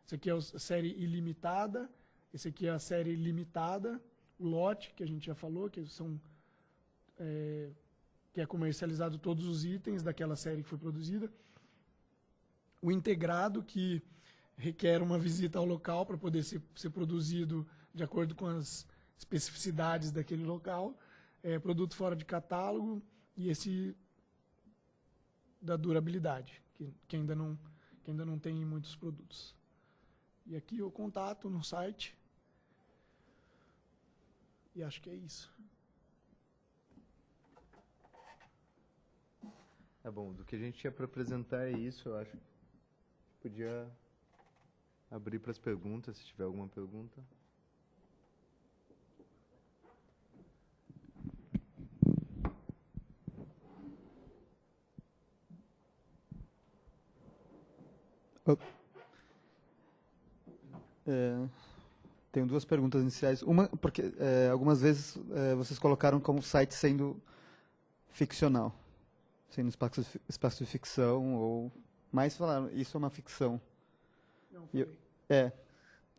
esse aqui é a série ilimitada, esse aqui é a série limitada, o lote, que a gente já falou, que é comercializado todos os itens daquela série que foi produzida. O integrado, que requer uma visita ao local para poder ser produzido de acordo com as especificidades daquele local. Produto fora de catálogo, e esse da durabilidade, que ainda não tem em muitos produtos. E aqui o contato no site. E acho que é isso.
Tá bom, do que a gente tinha para apresentar é isso, eu acho. Podia abrir para as perguntas, se tiver alguma pergunta.
Tenho duas perguntas iniciais. Uma, porque algumas vezes vocês colocaram como site sendo ficcional, sendo espaço de ficção, ou mais falaram, isso é uma ficção.
Não, foi.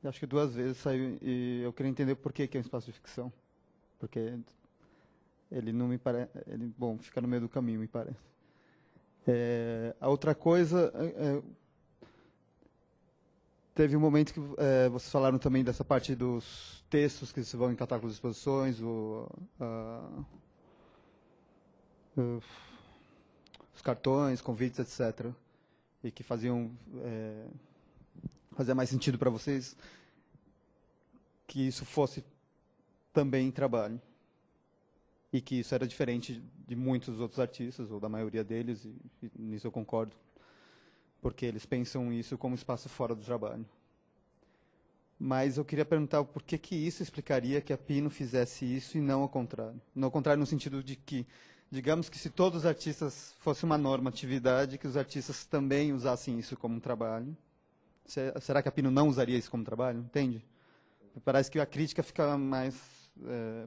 Acho que duas vezes saiu, e eu queria entender por que é um espaço de ficção. Porque ele não me parece... Bom, fica no meio do caminho, me parece. A outra coisa... Teve um momento que vocês falaram também dessa parte dos textos que se vão em catálogos de exposições, os cartões, convites, etc. E que fazia mais sentido para vocês que isso fosse também em trabalho. E que isso era diferente de muitos outros artistas, ou da maioria deles, e nisso eu concordo. Porque eles pensam isso como espaço fora do trabalho. Mas eu queria perguntar por que isso explicaria que a Pino fizesse isso e não ao contrário. Não ao contrário no sentido de que, digamos que se todos os artistas fosse uma normatividade, que os artistas também usassem isso como um trabalho. Será que a Pino não usaria isso como trabalho? Entende? Parece que a crítica fica mais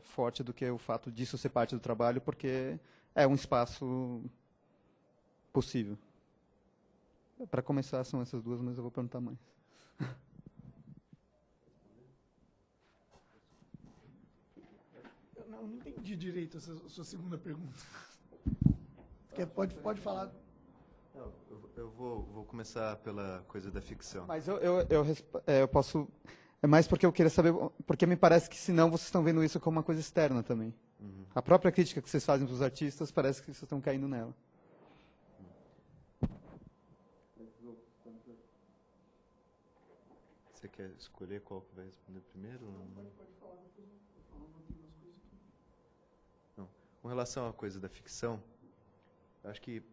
forte do que o fato disso ser parte do trabalho, porque é um espaço possível. Para começar, são essas duas, mas eu vou perguntar mais.
Eu não entendi direito essa sua segunda pergunta. Pode falar.
Não, eu vou começar pela coisa da ficção.
Mas eu posso... É mais porque eu queria saber... Porque me parece que, senão, vocês estão vendo isso como uma coisa externa também. Uhum. A própria crítica que vocês fazem para os artistas, parece que vocês estão caindo nela.
Você quer escolher qual que vai responder primeiro?
Pode falar, depois eu falo umas coisas aqui.
Não. Com relação à coisa da ficção, eu acho que,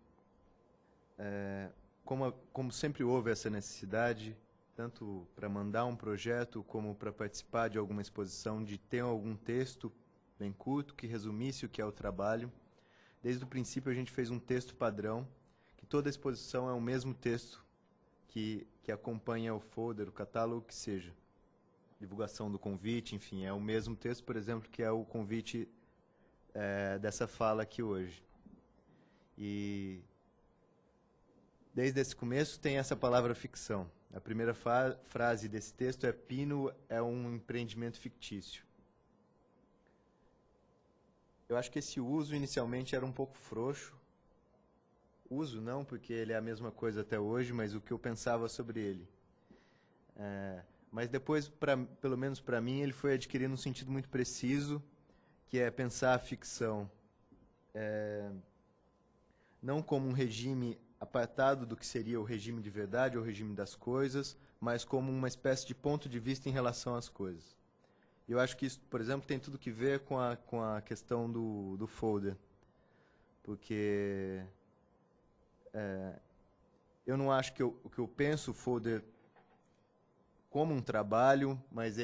como sempre houve essa necessidade, tanto para mandar um projeto como para participar de alguma exposição, de ter algum texto bem curto que resumisse o que é o trabalho. Desde o princípio a gente fez um texto padrão, que toda exposição é o mesmo texto que acompanha o folder, o catálogo, que seja. Divulgação do convite, enfim, é o mesmo texto, por exemplo, que é o convite dessa fala aqui hoje. E desde esse começo tem essa palavra ficção. A primeira frase desse texto é: Pino é um empreendimento fictício. Eu acho que esse uso inicialmente era um pouco frouxo. Uso não, porque ele é a mesma coisa até hoje, mas o que eu pensava sobre ele. Mas depois, pelo menos para mim, ele foi adquirindo um sentido muito preciso, que é pensar a ficção não como um regime apartado do que seria o regime de verdade ou o regime das coisas, mas como uma espécie de ponto de vista em relação às coisas. E eu acho que isso, por exemplo, tem tudo que ver com a questão do folder. Porque eu não acho que eu penso o folder como um trabalho, mas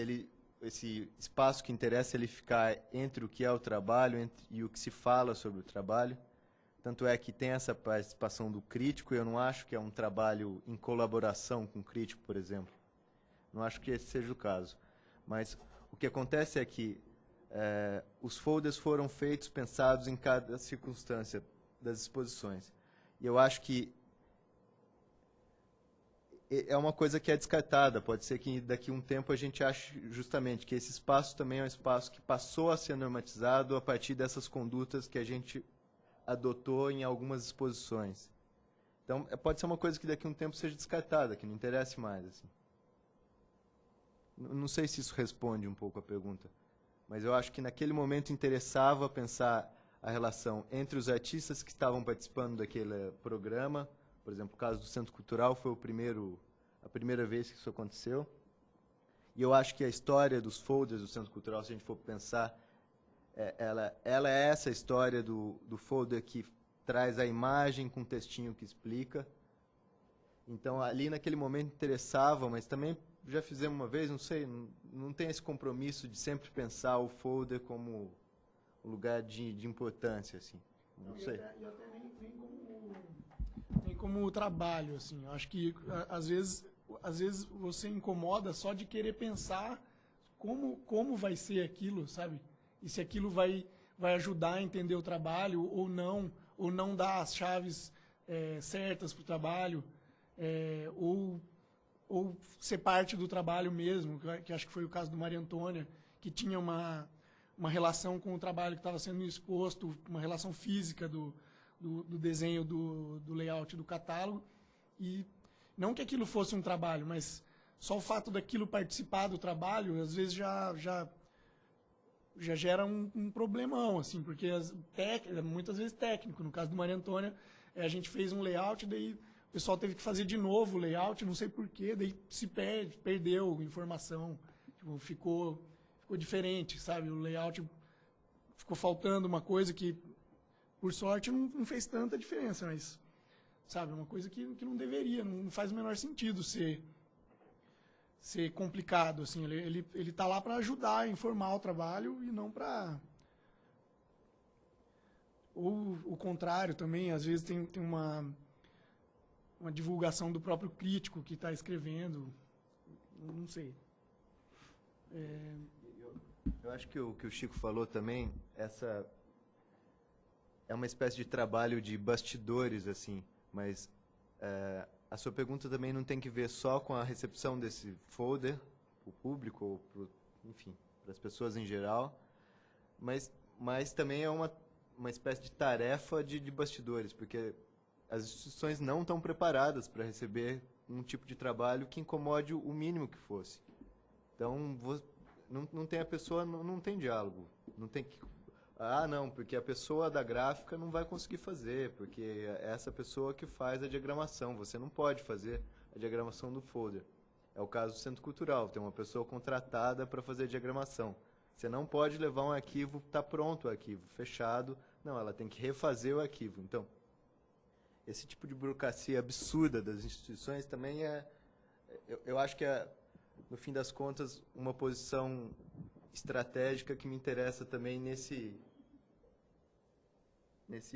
esse espaço que interessa ele ficar entre o que é o trabalho e o que se fala sobre o trabalho. Tanto é que tem essa participação do crítico, e eu não acho que é um trabalho em colaboração com o crítico, por exemplo. Não acho que esse seja o caso. Mas o que acontece é que os folders foram feitos, pensados em cada circunstância das exposições. E eu acho que é uma coisa que é descartada. Pode ser que daqui a um tempo a gente ache justamente que esse espaço também é um espaço que passou a ser normatizado a partir dessas condutas que a gente adotou em algumas exposições. Então, pode ser uma coisa que daqui a um tempo seja descartada, que não interesse mais. Assim. Não sei se isso responde um pouco a pergunta, mas eu acho que naquele momento interessava pensar a relação entre os artistas que estavam participando daquele programa. Por exemplo, o caso do Centro Cultural foi a primeira vez que isso aconteceu. E eu acho que a história dos folders do Centro Cultural, se a gente for pensar, ela é essa história do folder que traz a imagem com um textinho que explica. Então, ali naquele momento interessava, mas também já fizemos uma vez, não sei, não tem esse compromisso de sempre pensar o folder como um lugar de importância, assim. Não sei.
E até nem como trabalho, assim. Eu acho que, às vezes você incomoda só de querer pensar como vai ser aquilo, sabe? E se aquilo vai ajudar a entender o trabalho ou não dar as chaves certas para o trabalho, ou ser parte do trabalho mesmo, que acho que foi o caso do Maria Antônia, que tinha uma relação com o trabalho que estava sendo exposto, uma relação física do desenho, do layout do catálogo. E não que aquilo fosse um trabalho, mas só o fato daquilo participar do trabalho, às vezes já gera um problemão, assim, porque muitas vezes técnico. No caso do Maria Antônia, a gente fez um layout, daí o pessoal teve que fazer de novo o layout, não sei porquê, daí perdeu informação, tipo, ficou diferente, sabe? O layout ficou faltando uma coisa que, por sorte, não fez tanta diferença, mas, sabe, uma coisa que não deveria, não faz o menor sentido ser complicado, assim. Ele tá lá para ajudar a informar o trabalho e não para... Ou o contrário também, às vezes tem uma divulgação do próprio crítico que está escrevendo, não sei.
Eu acho que o que o Chico falou também, essa é uma espécie de trabalho de bastidores, assim, mas a sua pergunta também não tem que ver só com a recepção desse folder, o público, ou enfim, para as pessoas em geral, mas também é uma espécie de tarefa de bastidores, porque as instituições não estão preparadas para receber um tipo de trabalho que incomode o mínimo que fosse. Então, não tem a pessoa, não tem diálogo, não tem que... não, porque a pessoa da gráfica não vai conseguir fazer, porque é essa pessoa que faz a diagramação. Você não pode fazer a diagramação do folder. É o caso do Centro Cultural, tem uma pessoa contratada para fazer a diagramação. Você não pode levar um arquivo, está pronto o arquivo, fechado. Não, ela tem que refazer o arquivo. Então, esse tipo de burocracia absurda das instituições também eu acho que no fim das contas, uma posição estratégica que me interessa também nesse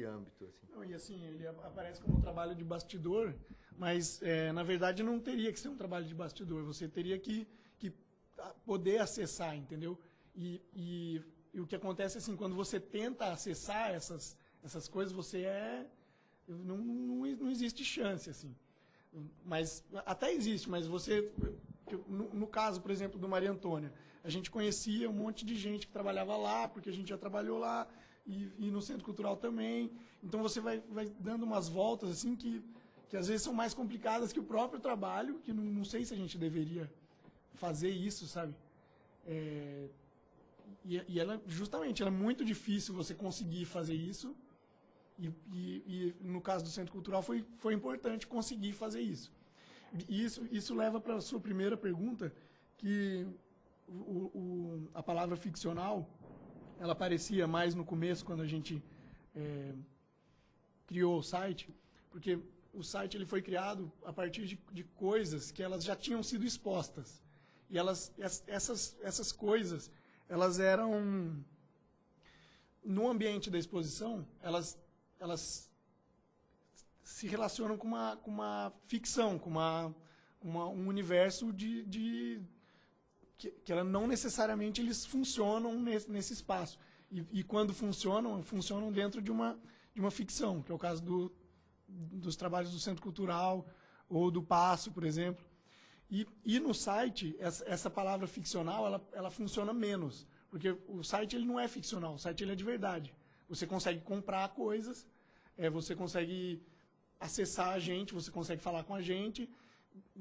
âmbito. Assim.
Não, e assim, ele aparece como um trabalho de bastidor, mas, na verdade, não teria que ser um trabalho de bastidor. Você teria que poder acessar, entendeu? E o que acontece, assim, quando você tenta acessar essas coisas, não existe chance, assim. Mas, até existe, mas você... No caso, por exemplo, do Maria Antônia, a gente conhecia um monte de gente que trabalhava lá, porque a gente já trabalhou lá, e no Centro Cultural também. Então você vai dando umas voltas assim que às vezes são mais complicadas que o próprio trabalho, que não sei se a gente deveria fazer isso, sabe? E ela, justamente, ela é muito difícil você conseguir fazer isso, E no caso do Centro Cultural foi importante conseguir fazer isso. E isso leva para a sua primeira pergunta, que a palavra ficcional, ela aparecia mais no começo, quando a gente criou o site, porque o site ele foi criado a partir de coisas que elas já tinham sido expostas. E essas coisas, elas eram, no ambiente da exposição, elas se relacionam com uma ficção, com um universo que ela não necessariamente eles funcionam nesse espaço. E quando funcionam dentro de uma ficção, que é o caso dos trabalhos do Centro Cultural ou do Passo, por exemplo. E no site, essa palavra ficcional, ela funciona menos, porque o site ele não é ficcional, o site ele é de verdade. Você consegue comprar coisas, você consegue acessar a gente, você consegue falar com a gente,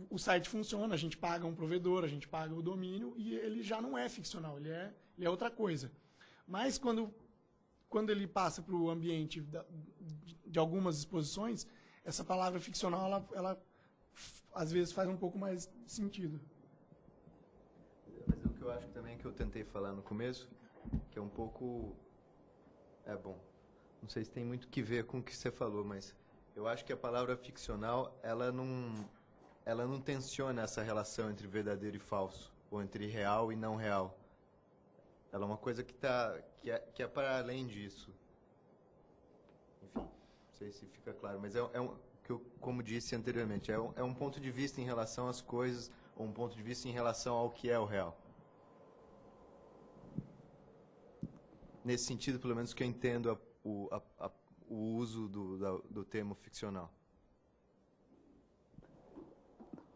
o site funciona, a gente paga um provedor, a gente paga o domínio, e ele já não é ficcional, ele é outra coisa. Mas quando ele passa para o ambiente de algumas exposições, essa palavra ficcional, ela às vezes faz um pouco mais sentido.
Mas o que eu acho também que eu tentei falar no começo, que é um pouco... bom, não sei se tem muito que ver com o que você falou, mas eu acho que a palavra ficcional, ela não tensiona essa relação entre verdadeiro e falso, ou entre real e não real. Ela é uma coisa que é para além disso. Enfim, não sei se fica claro, mas que eu, como disse anteriormente, é um ponto de vista em relação às coisas, ou um ponto de vista em relação ao que é o real. Nesse sentido, pelo menos que eu entendo o uso do termo ficcional.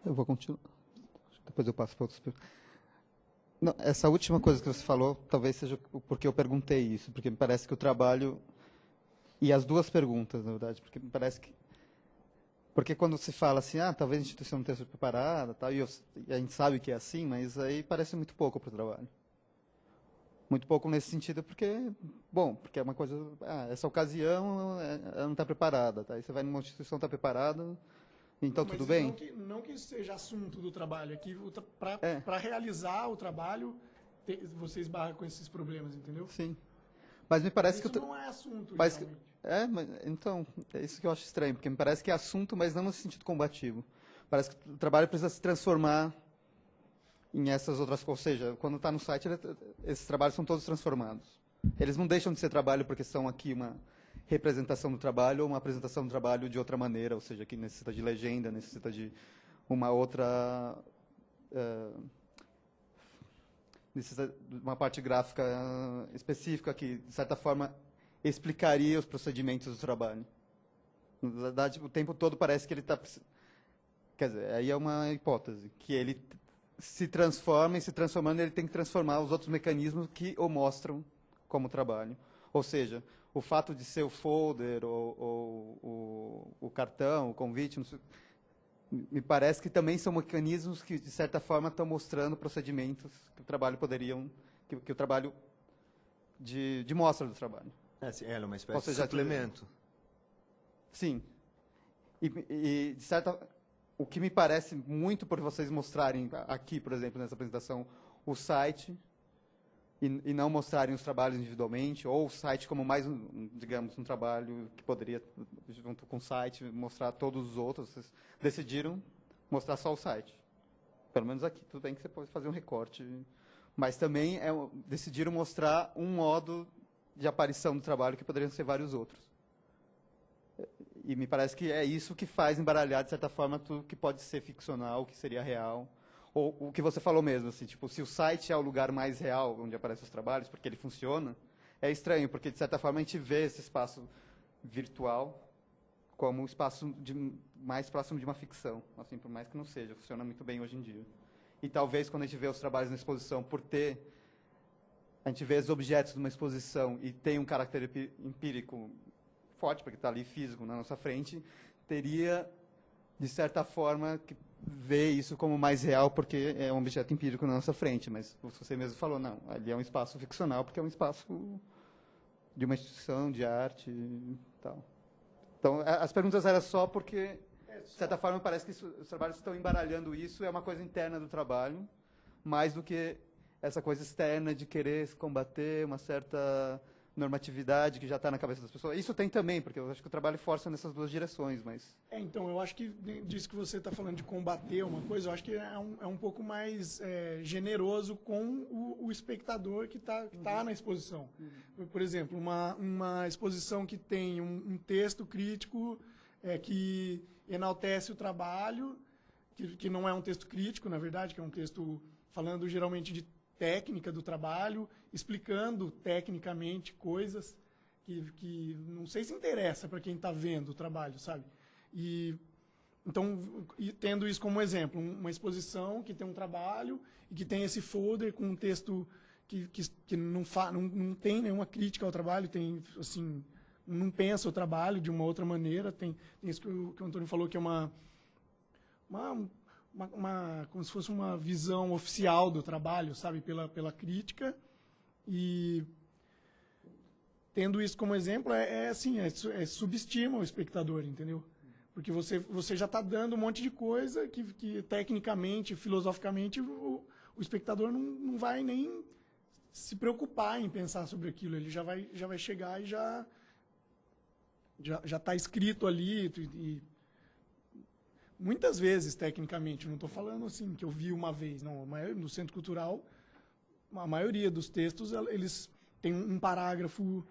Eu vou continuar. Depois eu passo para outras perguntas. Não, essa última coisa que você falou, talvez seja porque eu perguntei isso, porque me parece que o trabalho... E as duas perguntas, na verdade, porque me parece que... Porque quando se fala assim, talvez a instituição não esteja preparada, tal, e a gente sabe que é assim, mas aí parece muito pouco para o trabalho. Muito pouco nesse sentido, porque é uma coisa... essa ocasião ela não está preparada, tá? Aí você vai numa instituição, está preparada... Então, tudo bem?
Não que isso seja assunto do trabalho. Aqui, para realizar o trabalho, você esbarra com esses problemas, entendeu?
Sim. Mas me parece
isso
que...
não é assunto,
mas,
realmente.
então, é isso que eu acho estranho, porque me parece que é assunto, mas não no sentido combativo. Parece que o trabalho precisa se transformar em essas outras coisas. Ou seja, quando está no site, esses trabalhos são todos transformados. Eles não deixam de ser trabalho porque são aqui uma... representação do trabalho ou uma apresentação do trabalho de outra maneira, ou seja, que necessita de legenda, necessita de uma outra... necessita de uma parte gráfica específica que, de certa forma, explicaria os procedimentos do trabalho. Na verdade, o tempo todo parece que ele está... Quer dizer, aí é uma hipótese, que ele se transforma e, se transformando, ele tem que transformar os outros mecanismos que o mostram como trabalho. Ou seja, o fato de ser o folder, ou o cartão, o convite, me parece que também são mecanismos que, de certa forma, estão mostrando procedimentos que o trabalho poderiam... que o trabalho de mostra do trabalho.
Sim, é uma espécie de suplemento.
Sim. E, de certa... O que me parece muito por vocês mostrarem aqui, por exemplo, nessa apresentação, o site... E não mostrarem os trabalhos individualmente, ou o site como mais, digamos, um trabalho que poderia, junto com o site, mostrar todos os outros. Vocês decidiram mostrar só o site. Pelo menos aqui. Tudo bem que você pode fazer um recorte. Mas também decidiram mostrar um modo de aparição do trabalho que poderiam ser vários outros. E me parece que é isso que faz embaralhar, de certa forma, tudo que pode ser ficcional, o que seria real. Ou o que você falou mesmo, assim, tipo, se o site é o lugar mais real onde aparecem os trabalhos, porque ele funciona, é estranho, porque, de certa forma, a gente vê esse espaço virtual como um espaço mais próximo de uma ficção, assim, por mais que não seja, funciona muito bem hoje em dia. E talvez, quando a gente vê os trabalhos na exposição, a gente vê os objetos de uma exposição e tem um caráter empírico forte, porque está ali físico na nossa frente, teria, de certa forma, que ver isso como mais real, porque é um objeto empírico na nossa frente, mas você mesmo falou, não, ali é um espaço ficcional, porque é um espaço de uma instituição de arte e tal. Então, as perguntas eram só porque, de certa forma, parece que os trabalhos estão embaralhando isso, é uma coisa interna do trabalho, mais do que essa coisa externa de querer combater uma certa normatividade que já está na cabeça das pessoas. Isso tem também, porque eu acho que o trabalho força nessas duas direções, mas...
Então, eu acho que disso que você está falando de combater uma coisa, eu acho que é um pouco mais generoso com o espectador que tá na exposição. Por exemplo, uma exposição que tem um texto crítico que enaltece o trabalho, que não é um texto crítico, na verdade, que é um texto falando geralmente de técnica do trabalho, explicando tecnicamente coisas que não sei se interessa para quem está vendo o trabalho, sabe? Então, tendo isso como exemplo, uma exposição que tem um trabalho e que tem esse folder com um texto que não tem nenhuma crítica ao trabalho, tem assim, não pensa o trabalho de uma outra maneira, tem isso que o Antônio falou, que é como se fosse uma visão oficial do trabalho, sabe, pela crítica. E tendo isso como exemplo, subestima o espectador, entendeu? Porque você já está dando um monte de coisa que tecnicamente, filosoficamente, o espectador não vai nem se preocupar em pensar sobre aquilo. Ele já vai chegar e já está escrito ali. E muitas vezes, tecnicamente, não estou falando assim que eu vi uma vez, não. No Centro Cultural, a maioria dos textos, eles têm um parágrafo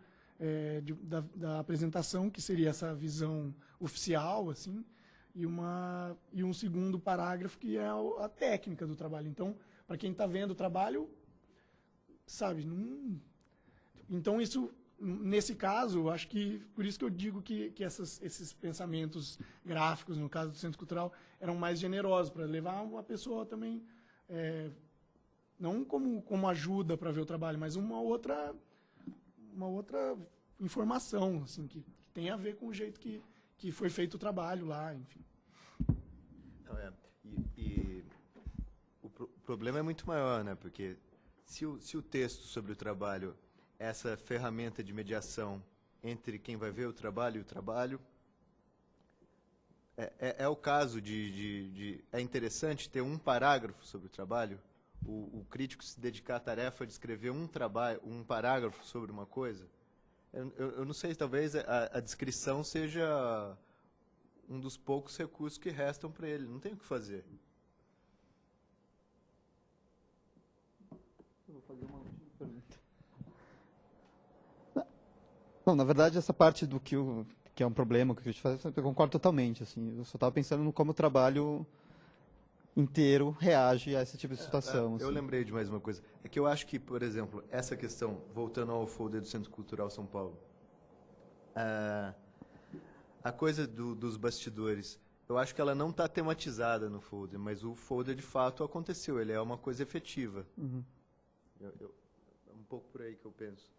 da apresentação, que seria essa visão oficial, assim, e um segundo parágrafo que é a técnica do trabalho. Então, para quem está vendo o trabalho, sabe, então isso, nesse caso, acho que, por isso que eu digo que esses pensamentos gráficos, no caso do Centro Cultural, eram mais generosos, para levar uma pessoa também, não como ajuda para ver o trabalho, mas uma outra informação, assim, que tem a ver com o jeito que foi feito o trabalho lá, enfim.
O problema é muito maior, né? Porque se o texto sobre o trabalho é essa ferramenta de mediação entre quem vai ver o trabalho e o trabalho, é o caso é interessante ter um parágrafo sobre o trabalho, o crítico se dedicar à tarefa de escrever um parágrafo sobre uma coisa. Eu não sei, talvez a descrição seja um dos poucos recursos que restam para ele. Não tem o que fazer.
Eu vou fazer uma última pergunta. Não, na verdade, essa parte do que é um problema, que eu te faço, eu concordo totalmente. Assim, eu só estava pensando no como o trabalho inteiro reage a esse tipo de situação.
Eu lembrei de mais uma coisa. É que eu acho que, por exemplo, essa questão, voltando ao folder do Centro Cultural São Paulo, a coisa dos bastidores, eu acho que ela não está tematizada no folder, mas o folder, de fato, aconteceu. Ele é uma coisa efetiva.
Uhum.
É um pouco por aí que eu penso.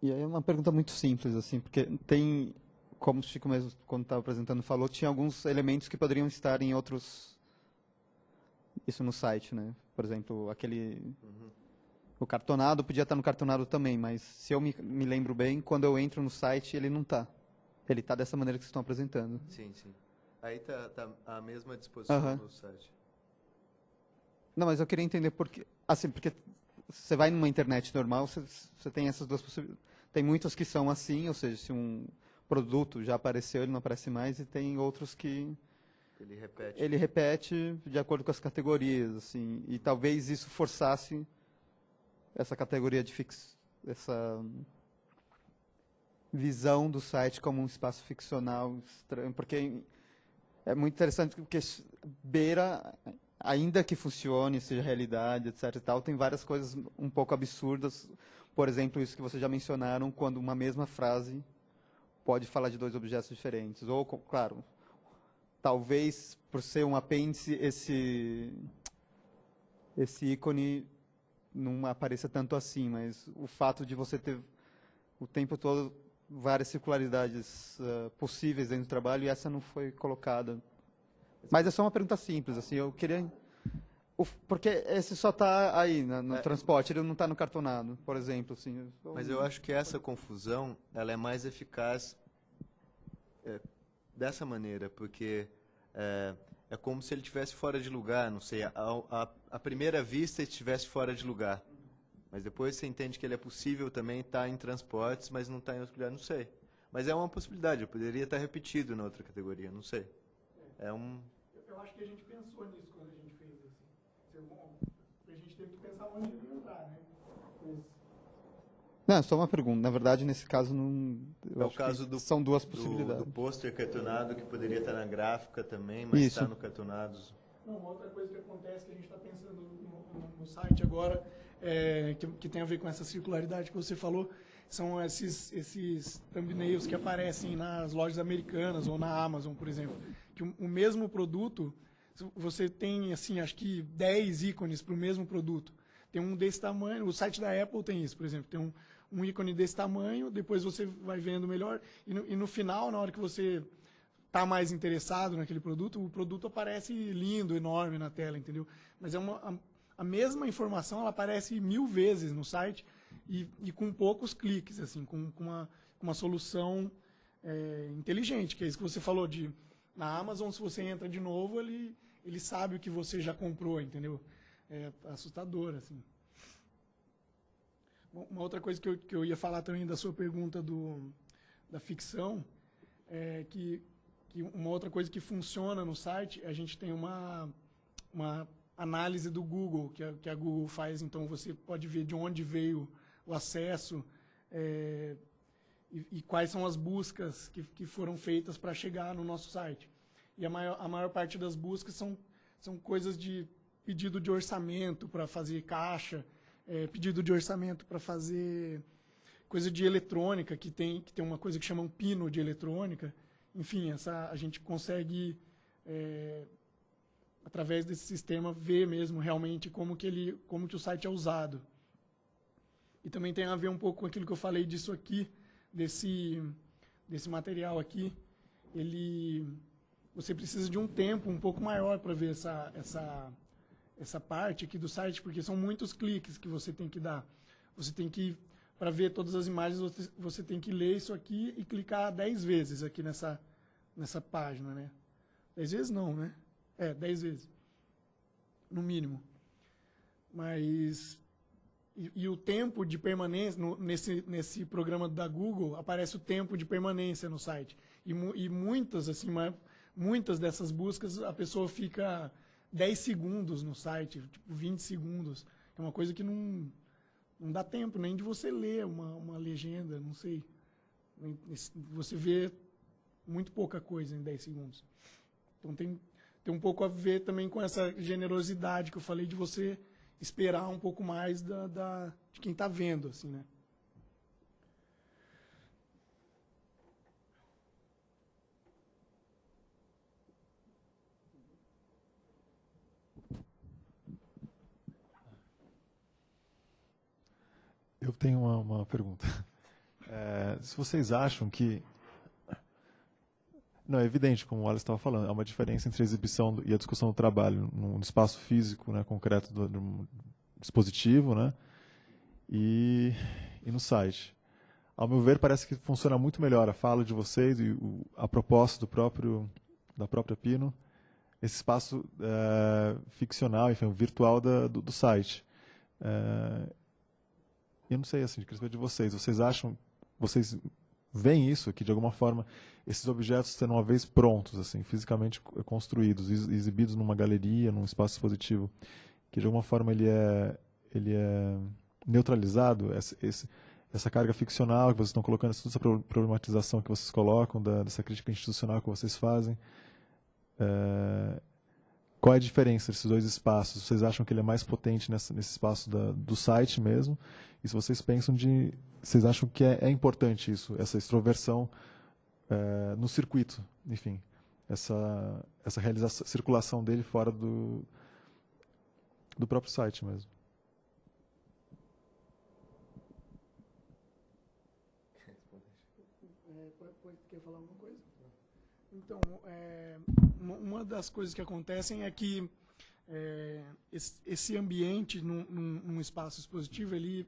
E aí é uma pergunta muito simples, assim, porque tem... Como o Chico mesmo, quando estava apresentando, falou, tinha alguns elementos que poderiam estar em outros... Isso no site, né? Por exemplo, o cartonado podia estar no cartonado também, mas se eu me lembro bem, quando eu entro no site, ele não está. Ele está dessa maneira que vocês estão apresentando.
Sim. Aí tá a mesma disposição no site.
Não, mas eu queria entender porque... Assim, porque você vai numa internet normal, você tem essas duas possibilidades. Tem muitas que são assim, ou seja, se um produto já apareceu, ele não aparece mais, e tem outros que ele repete de acordo com as categorias, assim, e talvez isso forçasse essa categoria essa visão do site como um espaço ficcional estranho, porque é muito interessante porque beira, ainda que funcione, seja realidade, etc. e tal, tem várias coisas um pouco absurdas, por exemplo, isso que vocês já mencionaram, quando uma mesma frase pode falar de dois objetos diferentes. Ou, claro, talvez, por ser um apêndice, esse ícone não apareça tanto assim, mas o fato de você ter o tempo todo várias circularidades possíveis dentro do trabalho, e essa não foi colocada. Mas é só uma pergunta simples, assim, eu queria... Porque esse só está aí no transporte, ele não está no cartonado, por exemplo. Assim,
mas eu acho que essa confusão ela é mais eficaz dessa maneira, porque é como se ele estivesse fora de lugar, não sei, à primeira vista ele estivesse fora de lugar. Mas depois você entende que ele é possível também estar em transportes, mas não está em outro lugar, não sei. Mas é uma possibilidade, eu poderia estar repetido na outra categoria, não sei.
Eu acho que a gente pensou nisso quando a gente fez assim. A gente teve que pensar onde ele ia entrar, né?
Não, só uma pergunta. Na verdade, nesse caso, não.
É o caso
são duas possibilidades.
Do pôster cartonado, que poderia estar na gráfica também, mas está no cartonados.
Não, uma outra coisa que acontece que a gente está pensando no site agora, que tem a ver com essa circularidade que você falou, são esses thumbnails que aparecem nas lojas americanas ou na Amazon, por exemplo. Que o mesmo produto, você tem, assim, acho que 10 ícones para o mesmo produto. Tem um desse tamanho, o site da Apple tem isso, por exemplo, tem um ícone desse tamanho, depois você vai vendo melhor, e no final, na hora que você está mais interessado naquele produto, o produto aparece lindo, enorme na tela, entendeu? Mas a mesma informação, ela aparece 1000 vezes no site, e com poucos cliques, assim, com uma solução inteligente, que é isso que você falou na Amazon, se você entra de novo, ele sabe o que você já comprou, entendeu? É assustador, assim. Uma outra coisa que eu ia falar também da sua pergunta da ficção, é que uma outra coisa que funciona no site, a gente tem uma análise do Google, que a Google faz, então você pode ver de onde veio o acesso e quais são as buscas que foram feitas para chegar no nosso site. E a maior parte das buscas são coisas de pedido de orçamento para fazer caixa, pedido de orçamento para fazer coisa de eletrônica, que tem uma coisa que chama um pino de eletrônica. Enfim, a gente consegue, através desse sistema, ver mesmo realmente como que o site é usado. E também tem a ver um pouco com aquilo que eu falei disso aqui, desse material aqui. Você precisa de um tempo um pouco maior para ver essa parte aqui do site, porque são muitos cliques que você tem que dar. Você tem que, para ver todas as imagens, você tem que ler isso aqui e clicar 10 vezes aqui nessa página, né? 10 vezes não, né? 10 vezes, no mínimo. Mas e o tempo de permanência, nesse programa da Google, aparece o tempo de permanência no site. E muitas, assim, muitas dessas buscas, a pessoa fica 10 segundos no site, tipo 20 segundos. É uma coisa que não dá tempo nem de você ler uma legenda, não sei. Você vê muito pouca coisa em 10 segundos. Então tem um pouco a ver também com essa generosidade que eu falei de você esperar um pouco mais de quem está vendo, assim, né?
Eu tenho uma pergunta. Se vocês acham que... Não, é evidente, como o Wallace estava falando, há uma diferença entre a exibição e a discussão do trabalho no espaço físico, né, concreto do dispositivo, né, e no site. Ao meu ver, parece que funciona muito melhor a fala de vocês e a proposta da própria Pino, esse espaço ficcional, enfim, virtual do site. Eu não sei, assim, de respeito de vocês. Vocês veem isso, que de alguma forma esses objetos serão uma vez prontos, assim, fisicamente construídos, exibidos numa galeria, num espaço expositivo, que de alguma forma ele é neutralizado, essa carga ficcional que vocês estão colocando, toda essa problematização que vocês colocam, dessa crítica institucional que vocês fazem. Qual é a diferença desses dois espaços? Vocês acham que ele é mais potente nesse espaço do site mesmo? E se vocês pensam vocês acham que é importante isso, essa extroversão no circuito, enfim, essa circulação dele fora do próprio site mesmo?
Quer falar alguma coisa? Então, uma das coisas que acontecem é que esse ambiente num espaço expositivo, ele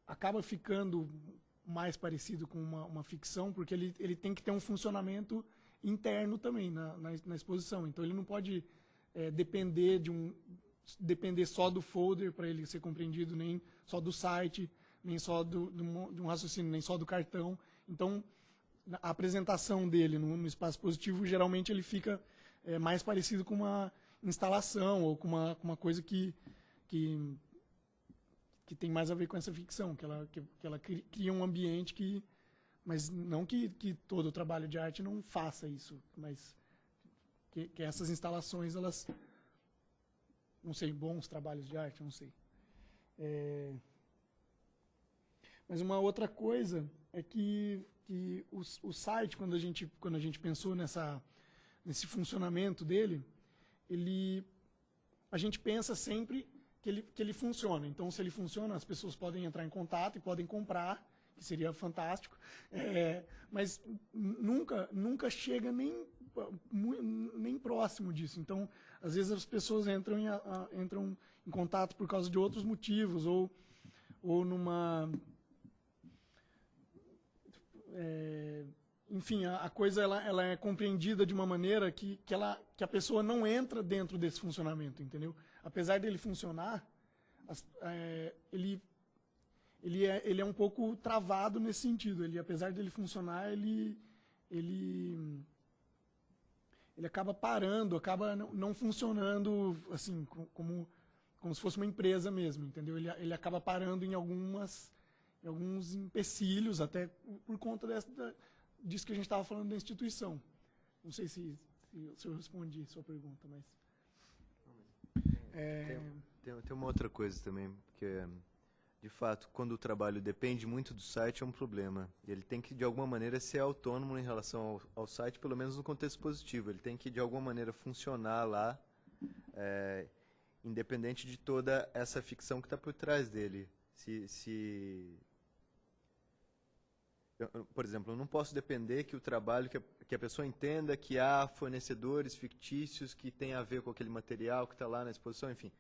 acaba ficando mais parecido com uma ficção, porque ele tem que ter um funcionamento interno também na exposição. Então, ele não pode depender só do folder para ele ser compreendido, nem só do site, nem só de um raciocínio, nem só do cartão. Então, a apresentação dele no espaço expositivo, geralmente ele fica mais parecido com uma instalação ou com uma coisa que tem mais a ver com essa ficção, que ela cria um ambiente que... Mas não que todo o trabalho de arte não faça isso, mas que essas instalações, elas... Não sei, bons trabalhos de arte, não sei. Mas uma outra coisa é que o site, quando a gente pensou nesse funcionamento dele, a gente pensa sempre que ele funciona. Então, se ele funciona, as pessoas podem entrar em contato e podem comprar, que seria fantástico, mas nunca chega nem próximo disso. Então, às vezes as pessoas entram em contato por causa de outros motivos, ou numa... enfim, a coisa ela é compreendida de uma maneira que a pessoa não entra dentro desse funcionamento, entendeu? Apesar dele funcionar, ele é um pouco travado nesse sentido. Apesar dele funcionar, ele acaba parando, acaba não funcionando assim como se fosse uma empresa mesmo, entendeu? Ele acaba parando em alguns empecilhos, até por conta disso que a gente estava falando da instituição. Não sei se eu respondi a sua pergunta, mas...
Tem uma outra coisa também, que de fato, quando o trabalho depende muito do site, é um problema. Ele tem que, de alguma maneira, ser autônomo em relação ao site, pelo menos no contexto positivo. Ele tem que, de alguma maneira, funcionar lá, independente de toda essa ficção que está por trás dele. Por exemplo, eu não posso depender que o trabalho, que a pessoa entenda que há fornecedores fictícios que têm a ver com aquele material que está lá na exposição, enfim.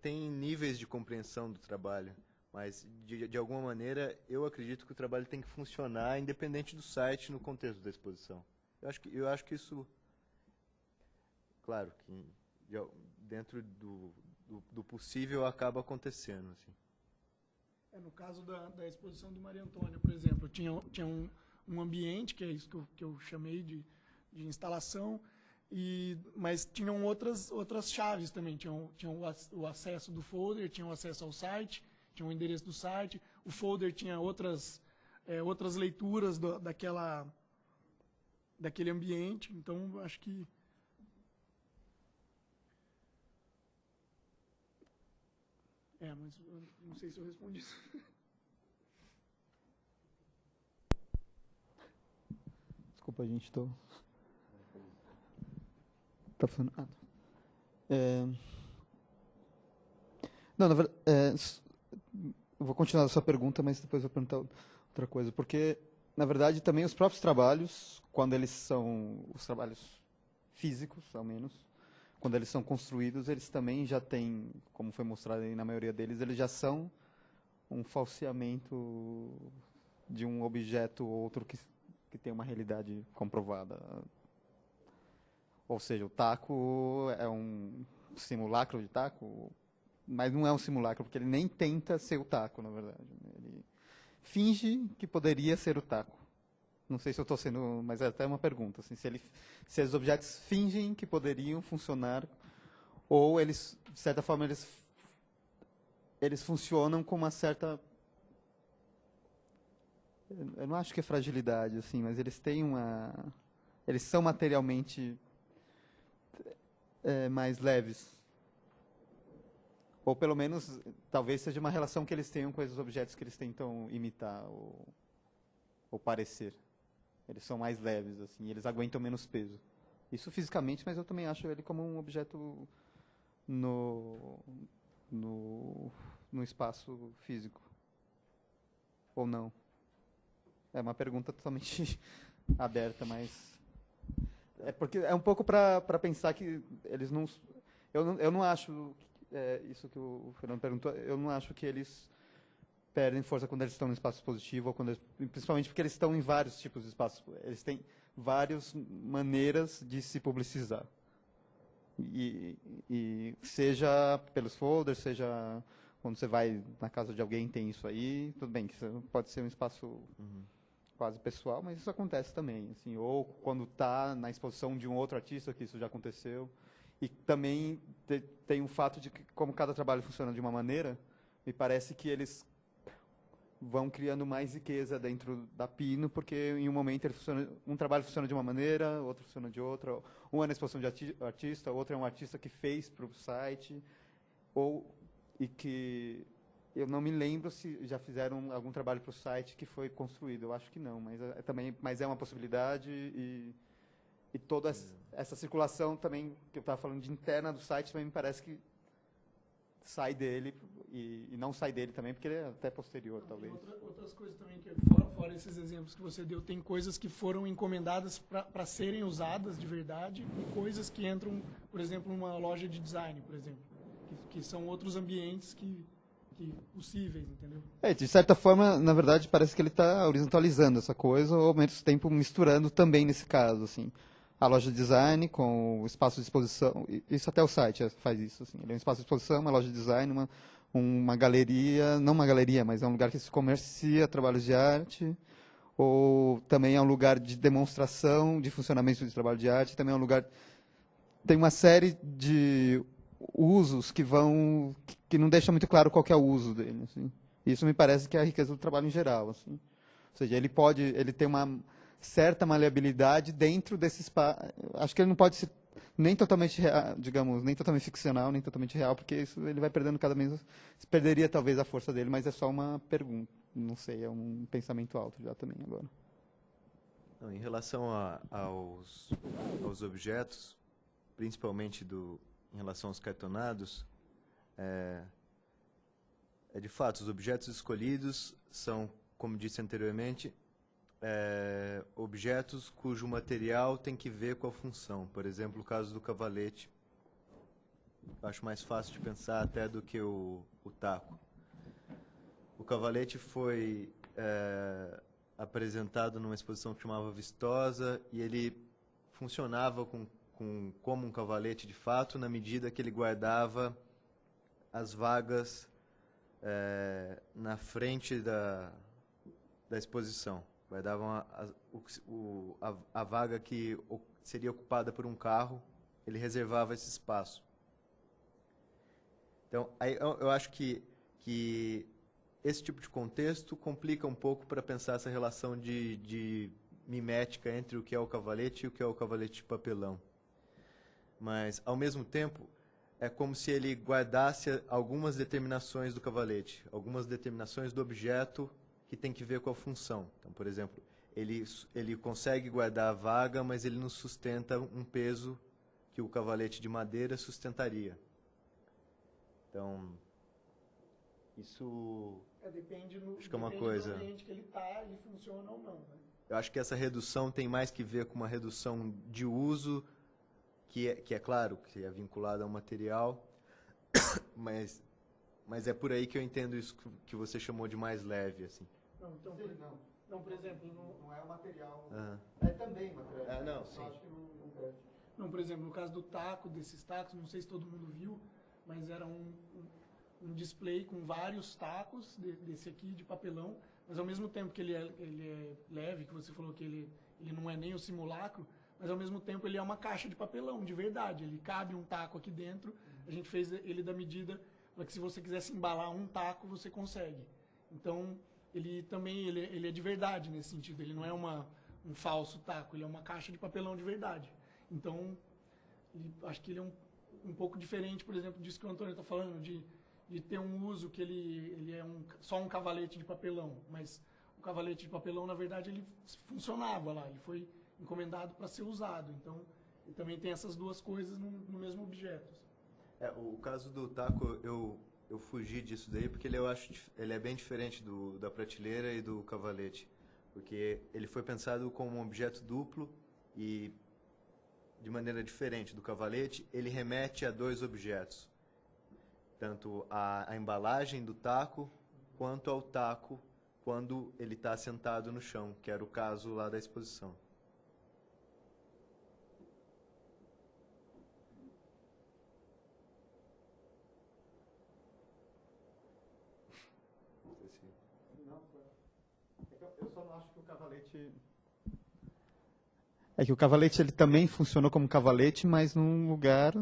Tem níveis de compreensão do trabalho. Mas, de alguma maneira, eu acredito que o trabalho tem que funcionar independente do site no contexto da exposição. Eu acho que isso, claro, que dentro do possível acaba acontecendo. Assim.
No caso da exposição do Maria Antônia, por exemplo, tinha um ambiente, que é isso que eu chamei de instalação, mas tinham outras chaves também. Tinham o acesso do folder, tinha o acesso ao site, tinha o endereço do site, o folder tinha outras leituras daquele ambiente. Então, acho que... mas eu não sei se eu respondi isso.
Desculpa, gente, estou... Tá funcionando. Não, na verdade... eu vou continuar a sua pergunta, mas depois eu vou perguntar outra coisa. Porque, na verdade, também os próprios trabalhos, quando eles são os trabalhos físicos, ao menos, quando eles são construídos, eles também já têm, como foi mostrado aí na maioria deles, eles já são um falseamento de um objeto ou outro que tem uma realidade comprovada. Ou seja, o taco é um simulacro de taco, mas não é um simulacro, porque ele nem tenta ser o taco, na verdade. Ele finge que poderia ser o taco. Não sei se eu estou sendo... Mas é até uma pergunta. Assim, se os objetos fingem que poderiam funcionar, ou eles, de certa forma, eles funcionam com uma certa... Eu não acho que é fragilidade, assim, mas eles têm uma... Eles são materialmente mais leves. Ou, pelo menos, talvez seja uma relação que eles tenham com esses objetos que eles tentam imitar ou parecer. Eles são mais leves, assim, eles aguentam menos peso. Isso fisicamente, mas eu também acho ele como um objeto no espaço físico. Ou não? É uma pergunta totalmente aberta, mas... porque é um pouco para pensar que eles não... Eu não acho... isso que o Fernando perguntou, eu não acho que eles perdem força quando eles estão no espaço expositivo, ou principalmente porque eles estão em vários tipos de espaços. Eles têm várias maneiras de se publicizar. E seja pelos folders, seja quando você vai na casa de alguém, tem isso aí, tudo bem, que pode ser um espaço quase pessoal, mas isso acontece também, assim, ou quando está na exposição de um outro artista, que isso já aconteceu. E também tem o fato de que, como cada trabalho funciona de uma maneira, me parece que eles vão criando mais riqueza dentro da Pino, porque em um momento um trabalho funciona de uma maneira, outro funciona de outra. Um é na exposição de artista, outro é um artista que fez para o site, e que eu não me lembro se já fizeram algum trabalho para o site que foi construído. Eu acho que não, mas é uma possibilidade, e toda essa circulação também, que eu estava falando de interna do site, também me parece que sai dele, e não sai dele também, porque ele é até posterior, talvez.
Outras coisas também, que fora esses exemplos que você deu, tem coisas que foram encomendadas para serem usadas de verdade, e coisas que entram, por exemplo, numa loja de design, por exemplo, que são outros ambientes que possíveis, entendeu?
De certa forma, na verdade, parece que ele está horizontalizando essa coisa, ou ao mesmo tempo misturando também nesse caso, assim. A loja de design com o espaço de exposição, isso até o site faz isso, assim. Ele é um espaço de exposição, uma loja de design, uma galeria, não uma galeria, mas é um lugar que se comercia trabalhos de arte, ou também é um lugar de demonstração de funcionamento de trabalho de arte, também é um lugar... Tem uma série de usos que não deixa muito claro qual que é o uso dele, assim. Isso me parece que é a riqueza do trabalho em geral, assim. Ou seja, ele tem uma certa maleabilidade dentro desse espaço. Acho que ele não pode ser nem totalmente real, digamos, nem totalmente ficcional, nem totalmente real, porque isso ele vai perdendo cada vez, perderia talvez a força dele, mas é só uma pergunta, não sei, é um pensamento alto já também agora.
Não, em relação aos objetos, principalmente em relação aos cartonados, de fato, os objetos escolhidos são, como disse anteriormente, objetos cujo material tem que ver com a função. Por exemplo, o caso do cavalete, eu acho mais fácil de pensar até do que o taco. O cavalete foi apresentado numa exposição que chamava Vistosa, e ele funcionava como um cavalete de fato, na medida que ele guardava as vagas na frente da exposição. Guardavam a vaga que seria ocupada por um carro, ele reservava esse espaço. Então, aí eu acho que esse tipo de contexto complica um pouco para pensar essa relação de mimética entre o que é o cavalete e o que é o cavalete de papelão. Mas, ao mesmo tempo, é como se ele guardasse algumas determinações do cavalete, algumas determinações do objeto que tem que ver com a função. Então, por exemplo, ele consegue guardar a vaga, mas ele não sustenta um peso que o cavalete de madeira sustentaria. Então, isso acho que é uma coisa.
Do ambiente que ele está, ele funciona ou não, né?
Eu acho que essa redução tem mais que ver com uma redução de uso, que é claro, que é vinculada ao material, mas é por aí que eu entendo isso que você chamou de mais leve, assim.
Não, então, não, por exemplo,
não é o material.
É
também material.
Não, sim.
Acho que não perde.
Não, por exemplo, no caso desses tacos, não sei se todo mundo viu, mas era um display com vários tacos desse aqui de papelão, mas ao mesmo tempo que ele é leve, que você falou que ele não é nem o simulacro, mas ao mesmo tempo ele é uma caixa de papelão, de verdade. Ele cabe um taco aqui dentro, a gente fez ele da medida para que se você quisesse embalar um taco, você consegue. Então, ele também ele é de verdade nesse sentido, ele não é um falso taco, ele é uma caixa de papelão de verdade. Então, acho que ele é um pouco diferente, por exemplo, disso que o Antônio está falando, de ter um uso que ele é só um cavalete de papelão, mas o cavalete de papelão, na verdade, ele funcionava lá, ele foi encomendado para ser usado. Então, ele também tem essas duas coisas no mesmo objeto.
O caso do taco, eu fugi disso daí, porque ele é bem diferente da prateleira e do cavalete, porque ele foi pensado como um objeto duplo e, de maneira diferente do cavalete, ele remete a dois objetos. Tanto a embalagem do taco quanto ao taco quando ele está sentado no chão, que era o caso lá da exposição.
Eu só não acho que o cavalete... É que o cavalete ele também funcionou como cavalete, mas num lugar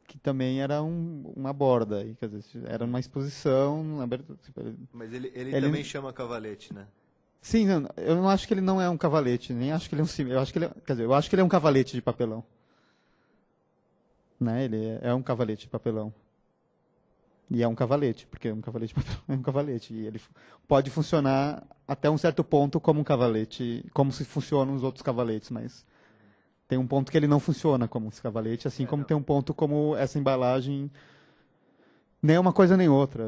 que também era uma borda. E, quer dizer, era uma exposição...
Mas ele também chama cavalete, né?
Sim, eu não acho que ele não é um cavalete, nem acho que ele é um símbolo. Eu acho que ele quer dizer, eu acho que ele é um cavalete de papelão. Né? Ele é um cavalete de papelão. E é um cavalete, porque um cavalete de papelão é um cavalete. E ele pode funcionar até um certo ponto como um cavalete, como se funcionam os outros cavaletes, mas tem um ponto que ele não funciona como esse cavalete, assim como tem um ponto como essa embalagem nem é uma coisa nem outra.